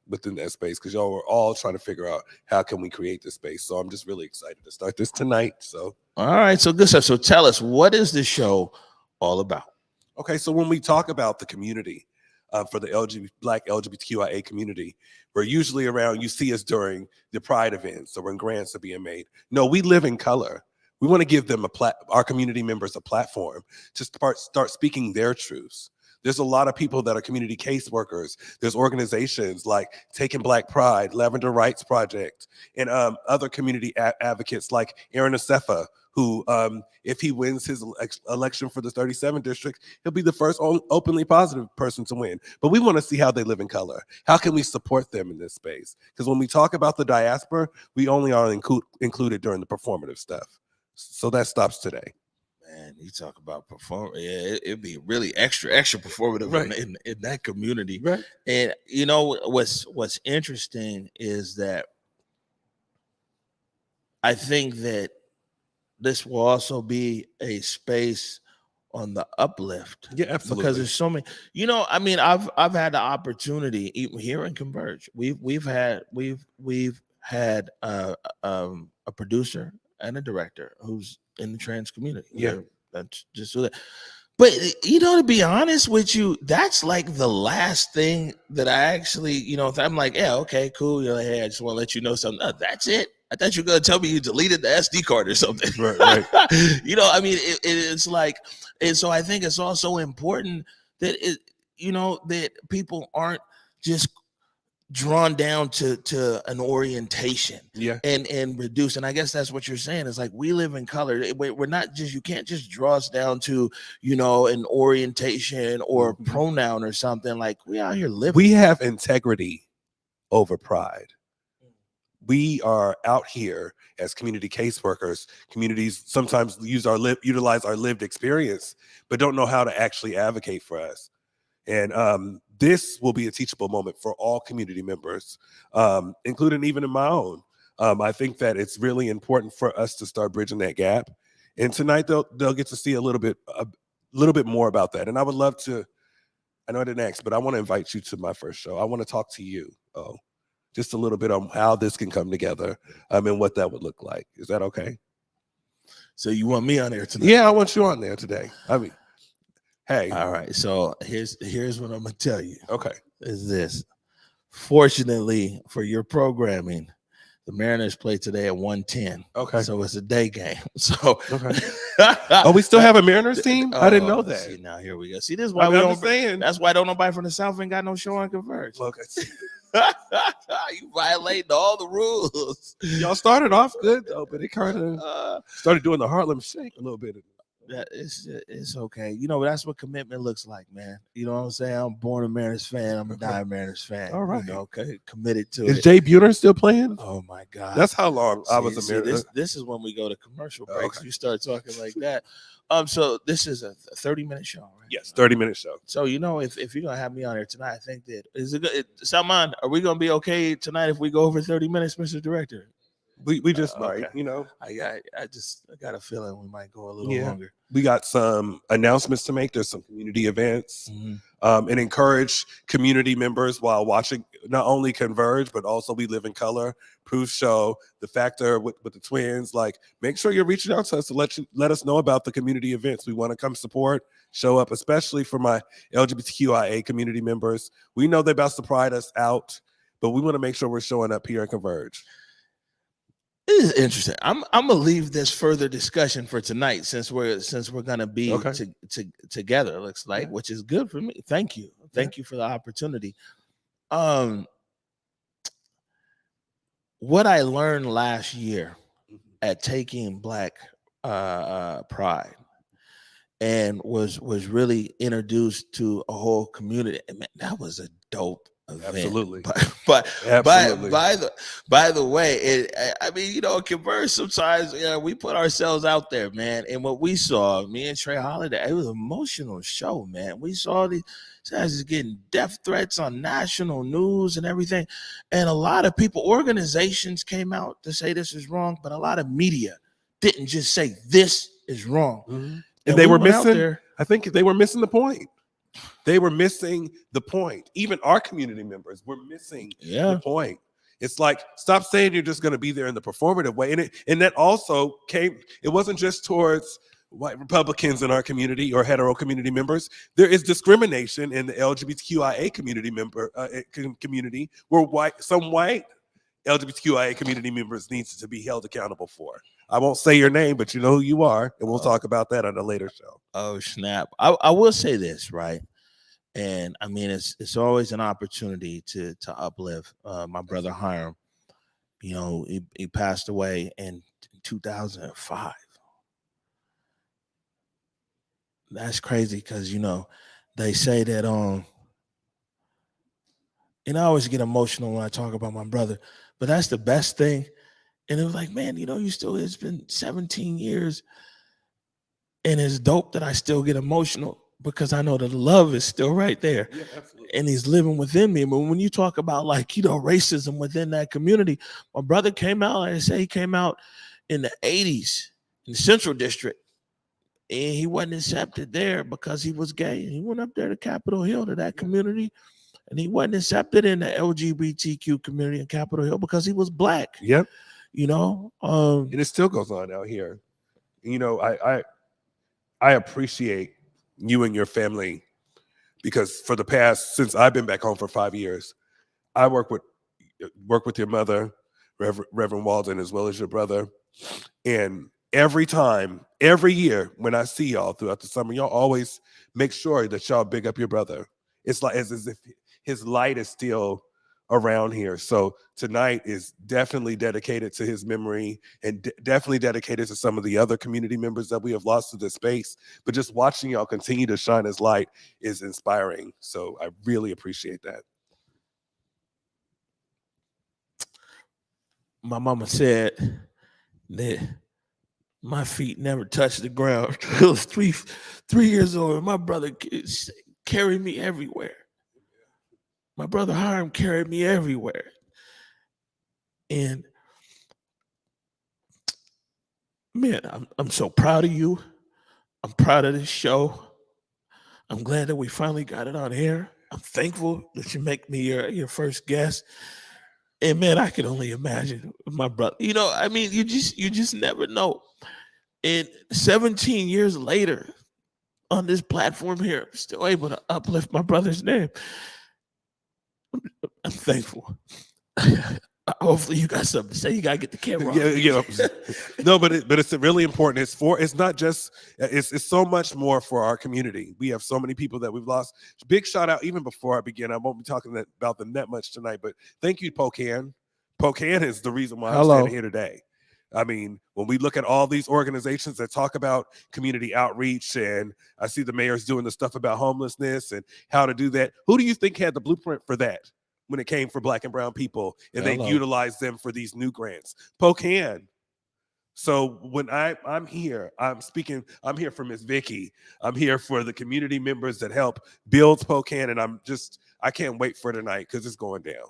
within that space, because y'all were all trying to figure out how can we create this space. So I'm just really excited to start this tonight. So all right, so good stuff. So tell us, what is this show all about? Okay, so when we talk about the community for the Black LGBTQIA community, we're usually around, you see us during the Pride events or when grants are being made. No, we live in color. We want to give them our community members a platform to start speaking their truths. There's a lot of people that are community caseworkers. There's organizations like Taking Black Pride, Lavender Rights Project, and other community advocates like Aaron Asefa, who, if he wins his election for the 37th district, he'll be the first openly positive person to win. But we want to see how they live in color. How can we support them in this space? Because when we talk about the diaspora, we only are included during the performative stuff. So that stops today. Man, you talk about perform. Yeah, it'd be really extra performative in that community. Right. And you know what's interesting is that I think that this will also be a space on the uplift. Yeah, absolutely. Because there's so many. You know, I mean, I've had the opportunity even here in Converge. We've had a producer and a director who's in the trans community. Yeah. That's just so that. But you know, to be honest with you, that's like the last thing that I actually, you know, I'm like, yeah, okay, cool. You're like, hey, I just want to let you know something. No, that's it. I thought you were gonna tell me you deleted the SD card or something. Right. You know, I mean, it's like, and so I think it's also important that that people aren't just drawn down to an orientation and reduce. And I guess that's what you're saying. It's like, we live in color. We're not just, you can't just draw us down to, you know, an orientation or pronoun or something. Like, we out here living. We have integrity over pride. We are out here as community caseworkers. Communities sometimes utilize our lived experience, but don't know how to actually advocate for us. And this will be a teachable moment for all community members, including even in my own. I think that it's really important for us to start bridging that gap. And tonight they'll get to see a little bit more about that. And I would love to. I know I didn't ask, but I want to invite you to my first show. I want to talk to you, just a little bit on how this can come together, and what that would look like. Is that okay? So you want me on there tonight? Yeah, I want you on there today. I mean, hey. All right. So here's what I'm gonna tell you. Okay. Is this? Fortunately for your programming, the Mariners play today at 1:10. Okay. So it's a day game. So okay. Oh, we still have a Mariners team? I didn't know that. See, now here we go. See, this is why we don't. Saying. That's why don't nobody from the South ain't got no show on Converge. Look, you violating all the rules. Y'all started off good though, but it kind of started doing the Harlem Shake a little bit. That it's okay. You know, that's what commitment looks like, man. You know what I'm saying? I'm born a Mariners fan. I'm a die Mariners fan. All right. You know, okay. Committed to Is it. Jay Buhner still playing? Oh my God. That's how long I was a Mariners. This is when we go to commercial breaks. Okay. You start talking like that. So this is a 30-minute show, right? Yes, 30-minute show. So, you know, if you're gonna have me on here tonight, I think that is it good. Salman, are we gonna be okay tonight if we go over 30 minutes, Mr. Director? We just might, okay. you know. I got a feeling we might go a little longer. We got some announcements to make. There's some community events. and encourage community members while watching not only Converge, but also We Live in Color, Proof Show, The Factor with the twins. Like, make sure you're reaching out to us to let us know about the community events. We want to come support, show up, especially for my LGBTQIA community members. We know they're about to pride us out, but we want to make sure we're showing up here at Converge. It is interesting. I'm gonna leave this further discussion for tonight, since we're gonna be together. It looks like, which is good for me. Thank you for the opportunity. What I learned last year at taking Black Pride and was really introduced to a whole community. And man, that was a dope event. Absolutely. But Absolutely. by the way, I mean, you know, Converse, sometimes we put ourselves out there, man. And what we saw, me and Trey Holiday, it was an emotional show, man. We saw these guys getting death threats on national news and everything. And a lot of people, organizations came out to say this is wrong, but a lot of media didn't just say this is wrong. Mm-hmm. And they were missing, I think they were missing the point. They were missing the point. Even our community members were missing the point. It's like, stop saying you're just going to be there in the performative way. And that also came, it wasn't just towards white Republicans in our community or hetero community members. There is discrimination in the LGBTQIA community where some white LGBTQIA community members needs to be held accountable for. I won't say your name, but you know who you are, and we'll talk about that on a later show. Oh, snap. I will say this, right? And I mean, it's always an opportunity to uplift my brother Hiram. You know, he passed away in 2005. That's crazy because, you know, they say that and I always get emotional when I talk about my brother, but that's the best thing. And it was like, man, you know, it's been 17 years and it's dope that I still get emotional because I know that the love is still right there. Yeah, absolutely. And he's living within me. But when you talk about, like, you know, racism within that community, my brother came out, like I say, he came out in the 80s in the Central District. And he wasn't accepted there because he was gay. He went up there to Capitol Hill, to that community, and he wasn't accepted in the LGBTQ community in Capitol Hill because he was Black. Yep. You know, and it still goes on out here. You know, I appreciate you and your family because for the past, since I've been back home for 5 years, I work with your mother, Reverend Walden, as well as your brother, and every year when I see y'all throughout the summer, y'all always make sure that y'all big up your brother. It's like as if his light is still around here. So tonight is definitely dedicated to his memory and definitely dedicated to some of the other community members that we have lost to this space. But just watching y'all continue to shine his light is inspiring. So I really appreciate that. My mama said that my feet never touched the ground. I was three years old, and my brother carried me everywhere. My brother Hiram carried me everywhere. And man, I'm so proud of you. I'm proud of this show. I'm glad that we finally got it on air. I'm thankful that you make me your first guest. And man, I can only imagine my brother. You know, I mean, you just never know. And 17 years later, on this platform here, I'm still able to uplift my brother's name. I'm thankful. Hopefully you got something to say. You gotta get the camera on. No, but it's really important. It's not just it's so much more for our community. We have so many people that we've lost. Big shout out. Even before I begin, I won't be talking about them that much tonight, but thank you, Pocan. Pocan is the reason why I'm standing here today. I mean, when we look at all these organizations that talk about community outreach, and I see the mayors doing the stuff about homelessness and how to do that, who do you think had the blueprint for that when it came for Black and brown people and they utilized them for these new grants? Pocan. So when I'm here, I'm here for Miss Vicky. I'm here for the community members that help build Pocan, and I can't wait for tonight because it's going down.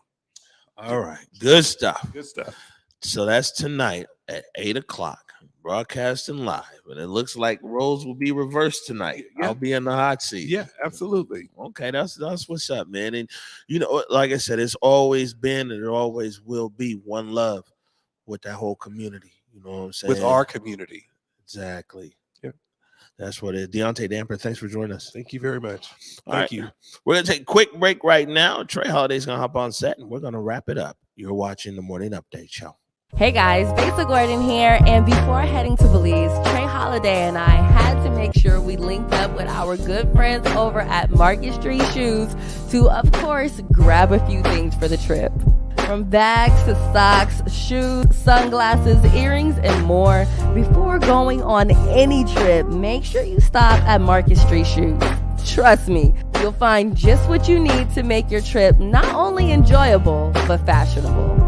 All right. Good stuff. Good stuff. So that's tonight at 8 o'clock. broadcasting live, and it looks like roles will be reversed tonight. Yeah. I'll be in the hot seat. Yeah, absolutely. Okay, that's what's up, man. And like I said, it's always been and it always will be one love with that whole community. You know what I'm saying? With our community. Exactly. Yep. That's what it is. Deaunte Damper, thanks for joining us. Thank you very much. Thank you. We're going to take a quick break right now. Trey Holiday's going to hop on set, and we're going to wrap it up. You're watching the Morning Update Show. Hey guys, Besa Gordon here, and before heading to Belize, Trey Holiday and I had to make sure we linked up with our good friends over at Market Street Shoes to, of course, grab a few things for the trip. From bags to socks, shoes, sunglasses, earrings, and more. Before going on any trip, make sure you stop at Market Street Shoes. Trust me, you'll find just what you need to make your trip not only enjoyable, but fashionable.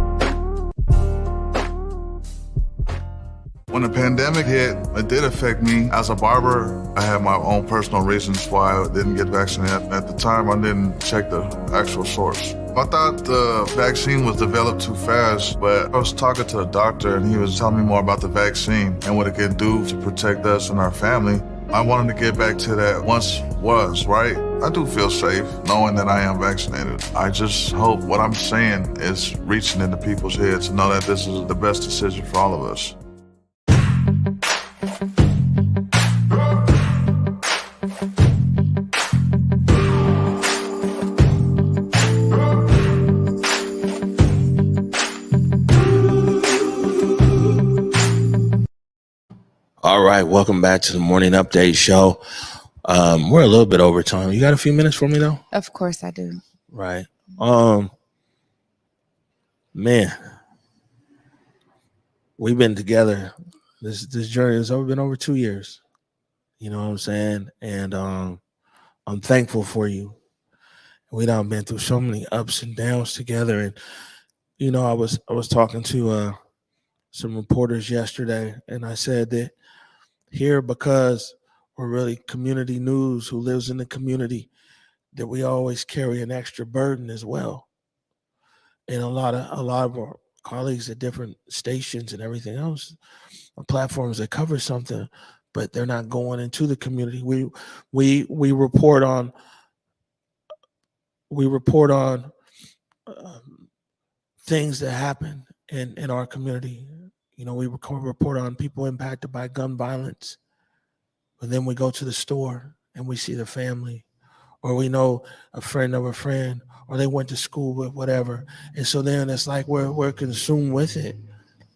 When the pandemic hit, it did affect me. As a barber, I had my own personal reasons why I didn't get vaccinated. At the time, I didn't check the actual source. I thought the vaccine was developed too fast, but I was talking to a doctor and he was telling me more about the vaccine and what it can do to protect us and our family. I wanted to get back to that once was, right? I do feel safe knowing that I am vaccinated. I just hope what I'm saying is reaching into people's heads to know that this is the best decision for all of us. All right, welcome back to the Morning Update Show. We're a little bit over time. You got a few minutes for me though? Of course I do. Right. Man, we've been together. This journey has been over 2 years. You know what I'm saying? And I'm thankful for you. We done been through so many ups and downs together. And I was talking to some reporters yesterday, and I said that here, because we're really community news who lives in the community, that we always carry an extra burden as well. And a lot of our colleagues at different stations and everything else, platforms that cover something, but they're not going into the community. We report on things that happen in our community. We report on people impacted by gun violence, but then we go to the store and we see the family, or we know a friend of a friend, or they went to school with whatever. And so then it's like we're consumed with it,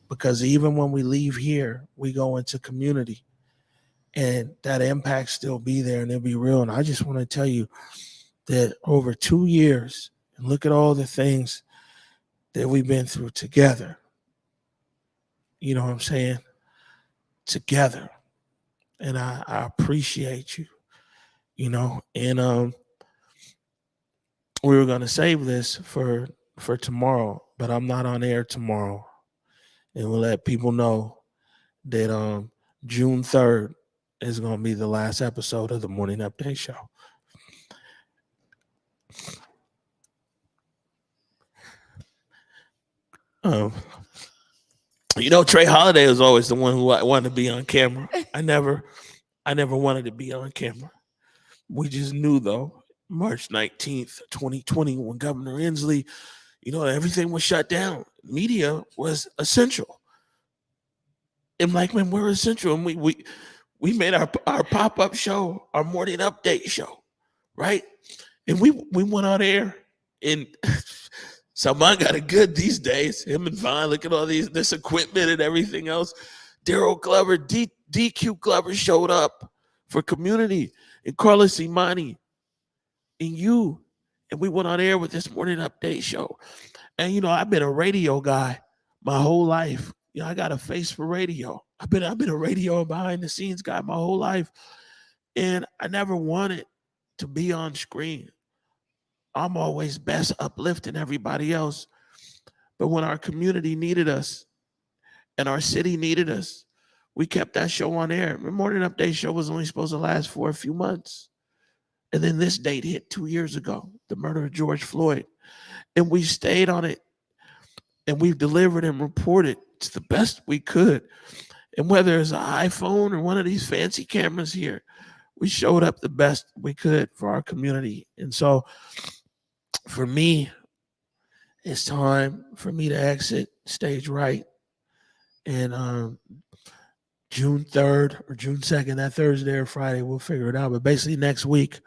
because even when we leave here, we go into community, and that impact still be there and it'll be real. And I just want to tell you that over 2 years, and look at all the things that we've been through together. You know what I'm saying? Together. And I appreciate you, and we were going to save this for tomorrow, but I'm not on air tomorrow. And we'll let people know that June 3rd is going to be the last episode of the Morning Update Show. Trey Holiday was always the one who wanted to be on camera. I never wanted to be on camera. We just knew, though, March 19th, 2020, when Governor Inslee, everything was shut down. Media was essential. And man, we're essential. And we made our pop-up show, our Morning Update Show, right? And we went on air, and Salman got it good these days. Him and Vine, look at all this equipment and everything else. Daryl Glover, DQ Glover showed up for community, and Carlos Imani, and you. And we went on air with this Morning Update Show. And I've been a radio guy my whole life. I got a face for radio. I've been a radio behind the scenes guy my whole life. And I never wanted to be on screen. I'm always best uplifting everybody else. But when our community needed us and our city needed us, we kept that show on air. The Morning Update Show was only supposed to last for a few months. And then this date hit 2 years ago, the murder of George Floyd. And we stayed on it. And we've delivered and reported to the best we could. And whether it's an iPhone or one of these fancy cameras here, we showed up the best we could for our community. And so for me, it's time for me to exit stage right. And June 3rd or June 2nd, that Thursday or Friday, we'll figure it out. But basically next week,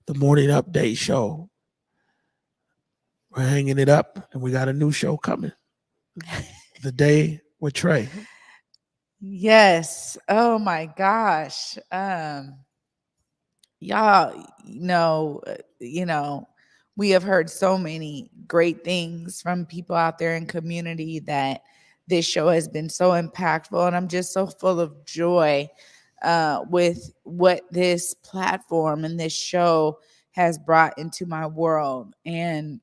the morning update show, we're hanging it up and we got a new show coming. The Day with Trey. Yes. Oh my gosh. Y'all we have heard so many great things from people out there in community that this show has been so impactful, and I'm just so full of joy with what this platform and this show has brought into my world. And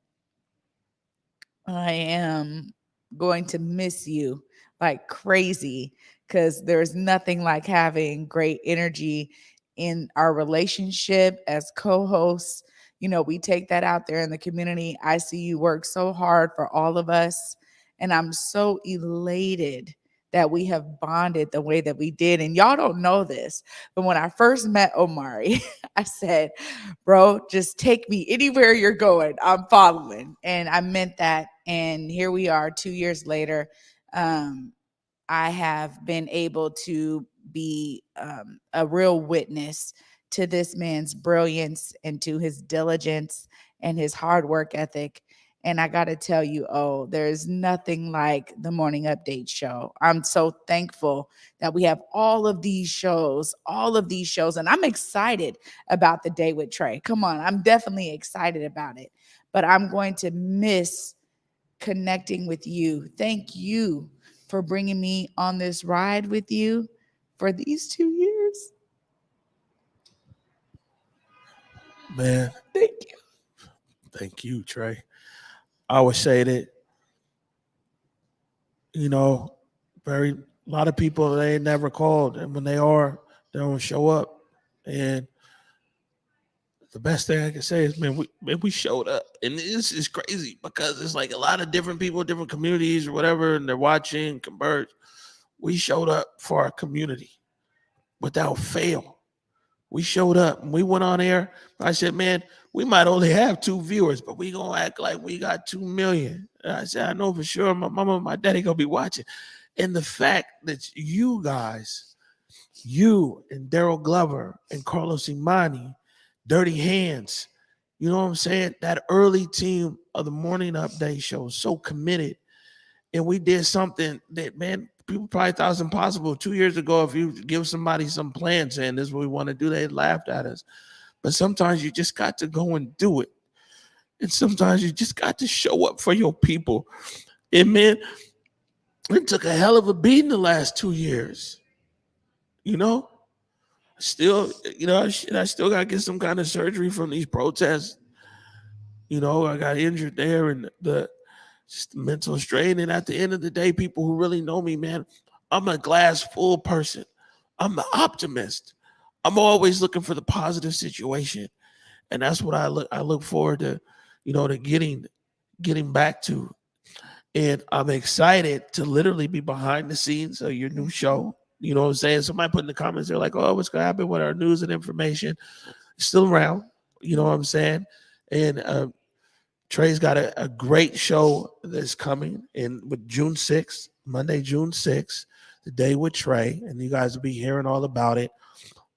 I am going to miss you like crazy, because there's nothing like having great energy in our relationship as co-hosts. We take that out there in the community. I see you work so hard for all of us, and I'm so elated that we have bonded the way that we did. And y'all don't know this, but when I first met Omari, I said, bro, just take me anywhere you're going. I'm following. And I meant that. And here we are 2 years later. I have been able to be a real witness to this man's brilliance and to his diligence and his hard work ethic. And I got to tell you, there's nothing like the Morning Update show. I'm so thankful that we have all of these shows. And I'm excited about The Day with Trey. Come on, I'm definitely excited about it. But I'm going to miss connecting with you. Thank you for bringing me on this ride with you for these 2 years. Man. Thank you. Thank you, Trey. I would say that, a lot of people, they never called. And when they don't show up. And the best thing I can say is, man, we showed up. And this is crazy because it's like a lot of different people, different communities or whatever, and they're watching, converge. We showed up for our community without fail. We showed up and we went on air. I said, man, we might only have 2 viewers, but we gonna act like we got 2 million. And I said, I know for sure my mama and my daddy gonna be watching. And the fact that you guys, you and Daryl Glover and Carlos Imani, Dirty Hands, you know what I'm saying? That early team of the Morning Update show is so committed. And we did something that, man, people probably thought was impossible 2 years ago. If you give somebody some plan saying this is what we want to do, they laughed at us. But sometimes you just got to go and do it. And sometimes you just got to show up for your people. And man, it took a hell of a beating the last 2 years. Still, I still got to get some kind of surgery from these protests. I got injured there, and just the mental strain. And at the end of the day, people who really know me, man, I'm a glass full person. I'm the optimist. I'm always looking for the positive situation. And that's what I look forward to, to getting back to. And I'm excited to literally be behind the scenes of your new show. You know what I'm saying? Somebody put in the comments, they're like, oh, what's going to happen with our news and information? It's still around. You know what I'm saying? And Trey's got a great show that's coming in with June 6th, Monday, June 6th, The Day with Trey. And you guys will be hearing all about it.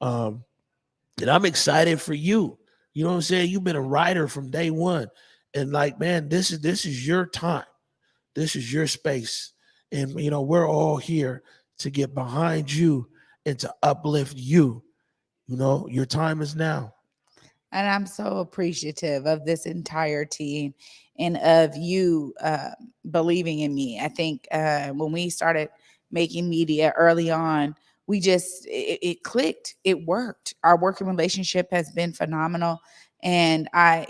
And I'm excited for you. You know what I'm saying? You've been a writer from day one. And like, man, this is your time. This is your space. And, we're all here to get behind you and to uplift you. Your time is now. And I'm so appreciative of this entire team and of you believing in me. I think when we started making media early on, it clicked. It worked. Our working relationship has been phenomenal. And I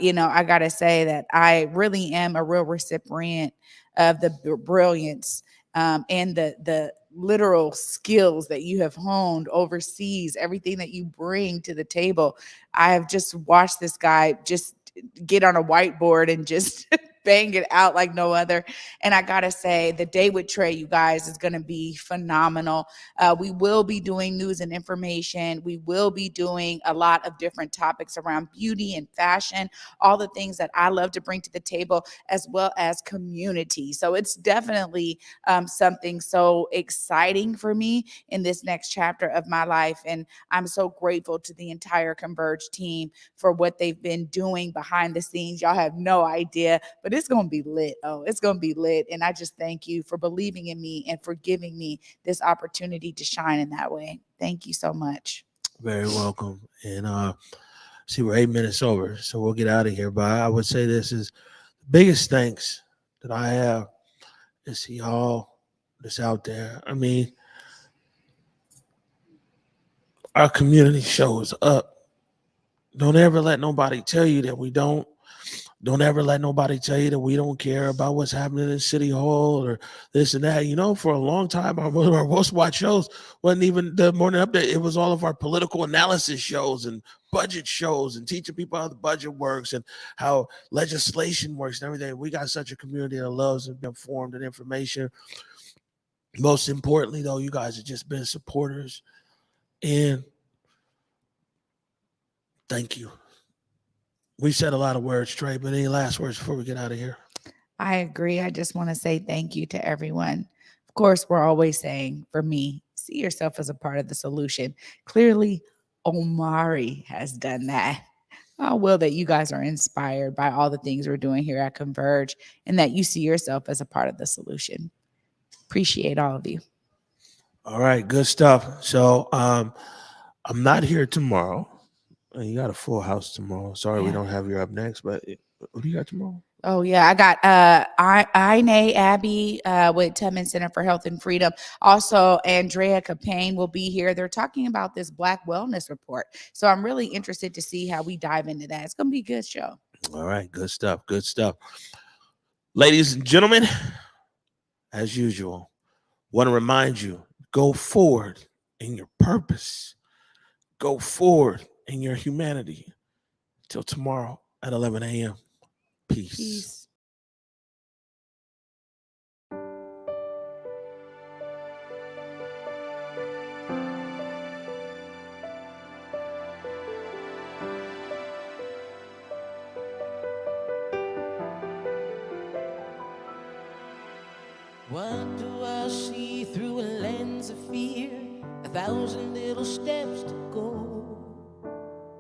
got to say that I really am a real recipient of the brilliance and the literal skills that you have honed overseas, everything that you bring to the table. I have just watched this guy just get on a whiteboard and just bang it out like no other. And I gotta say, the day with Trey, you guys, is gonna be phenomenal. We will be doing news and information. We will be doing a lot of different topics around beauty and fashion, all the things that I love to bring to the table, as well as community. So it's definitely something so exciting for me in this next chapter of my life. And I'm so grateful to the entire Converge team for what they've been doing behind the scenes. Y'all have no idea, but it's going to be lit. Oh, it's going to be lit. And I just thank you for believing in me and for giving me this opportunity to shine in that way. Thank you so much. Very welcome. And see, we're 8 minutes over, so we'll get out of here. But I would say this is the biggest thanks that I have is to y'all that's out there. I mean, our community shows up. Don't ever let nobody tell you that we don't. Don't ever let nobody tell you that we don't care about what's happening in City Hall or this and that. You know, for a long time, our most watched shows wasn't even the morning update. It was all of our political analysis shows and budget shows and teaching people how the budget works and how legislation works and everything. We got such a community that loves and been formed and information. Most importantly, though, you guys have just been supporters. And thank you. We said a lot of words, Trey, but any last words before we get out of here? I agree. I just want to say thank you to everyone. Of course, we're always saying, for me, see yourself as a part of the solution. Clearly, Omari has done that. I will that you guys are inspired by all the things we're doing here at Converge and that you see yourself as a part of the solution. Appreciate all of you. All right, good stuff. So I'm not here tomorrow. You got a full house tomorrow. Sorry, we don't have you up next, but what do you got tomorrow? Oh, yeah. I got Ine Abby with Tubman Center for Health and Freedom. Also, Andrea Capane will be here. They're talking about this Black Wellness Report. So I'm really interested to see how we dive into that. It's going to be a good show. All right, good stuff. Good stuff. Ladies and gentlemen, as usual, want to remind you, go forward in your purpose. Go forward in your humanity. Till tomorrow at 11 a.m. Peace. What do I see through a lens of fear? 1,000 little steps to go.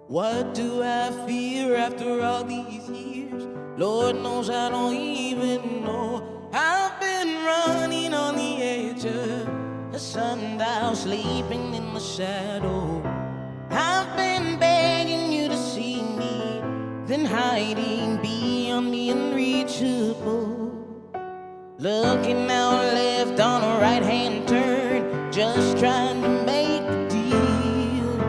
What do I fear after all these years? Lord knows I don't even know. I've been running on the edge of a sundial, sleeping in the shadow. I've been begging you to see me, then hiding beyond the unreachable. Looking out left on a right-hand turn, just trying to make a deal.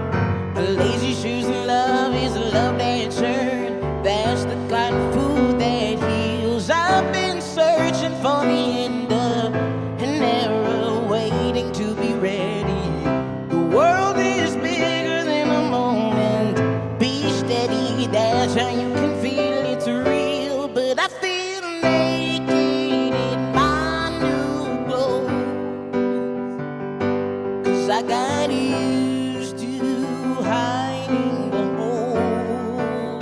A lazy shoes and love is a love that churn. That's the kind of food that heals. I've been searching for the end of an era, waiting to be ready. The world is bigger than a moment. Be steady, that's how you can feel it's real. But I feel naked in my new clothes, 'cause I got used to hiding the holes.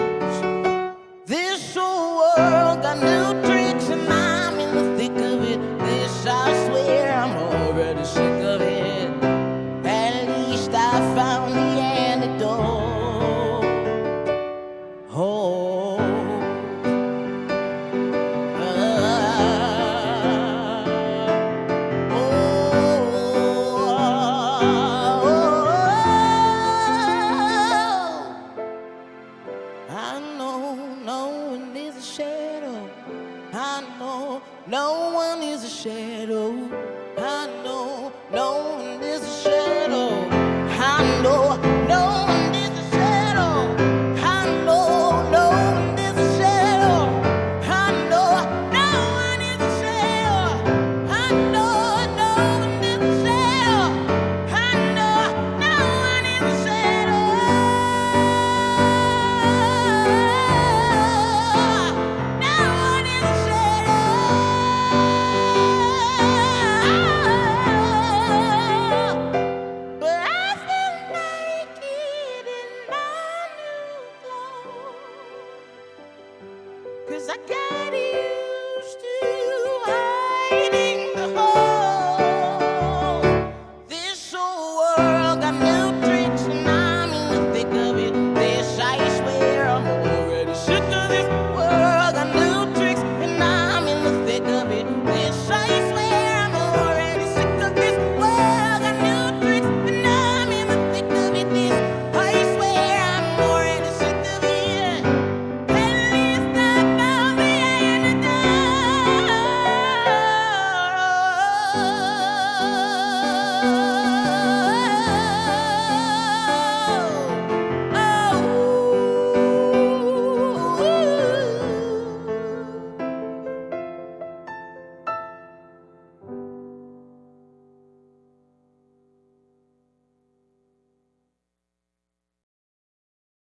This whole world got new tricks and I'm in the thick of it. This I swear I'm already sick of it. At least I found the antidote. Oh. I know no one is a shadow. I know no one is a shadow. I know no one is a shadow. I know no one is a shadow. I know no one is a shadow. I know no one is a shadow. I know no one is a shadow. I know no one is a shadow. No one is a shadow. 'cause I got used to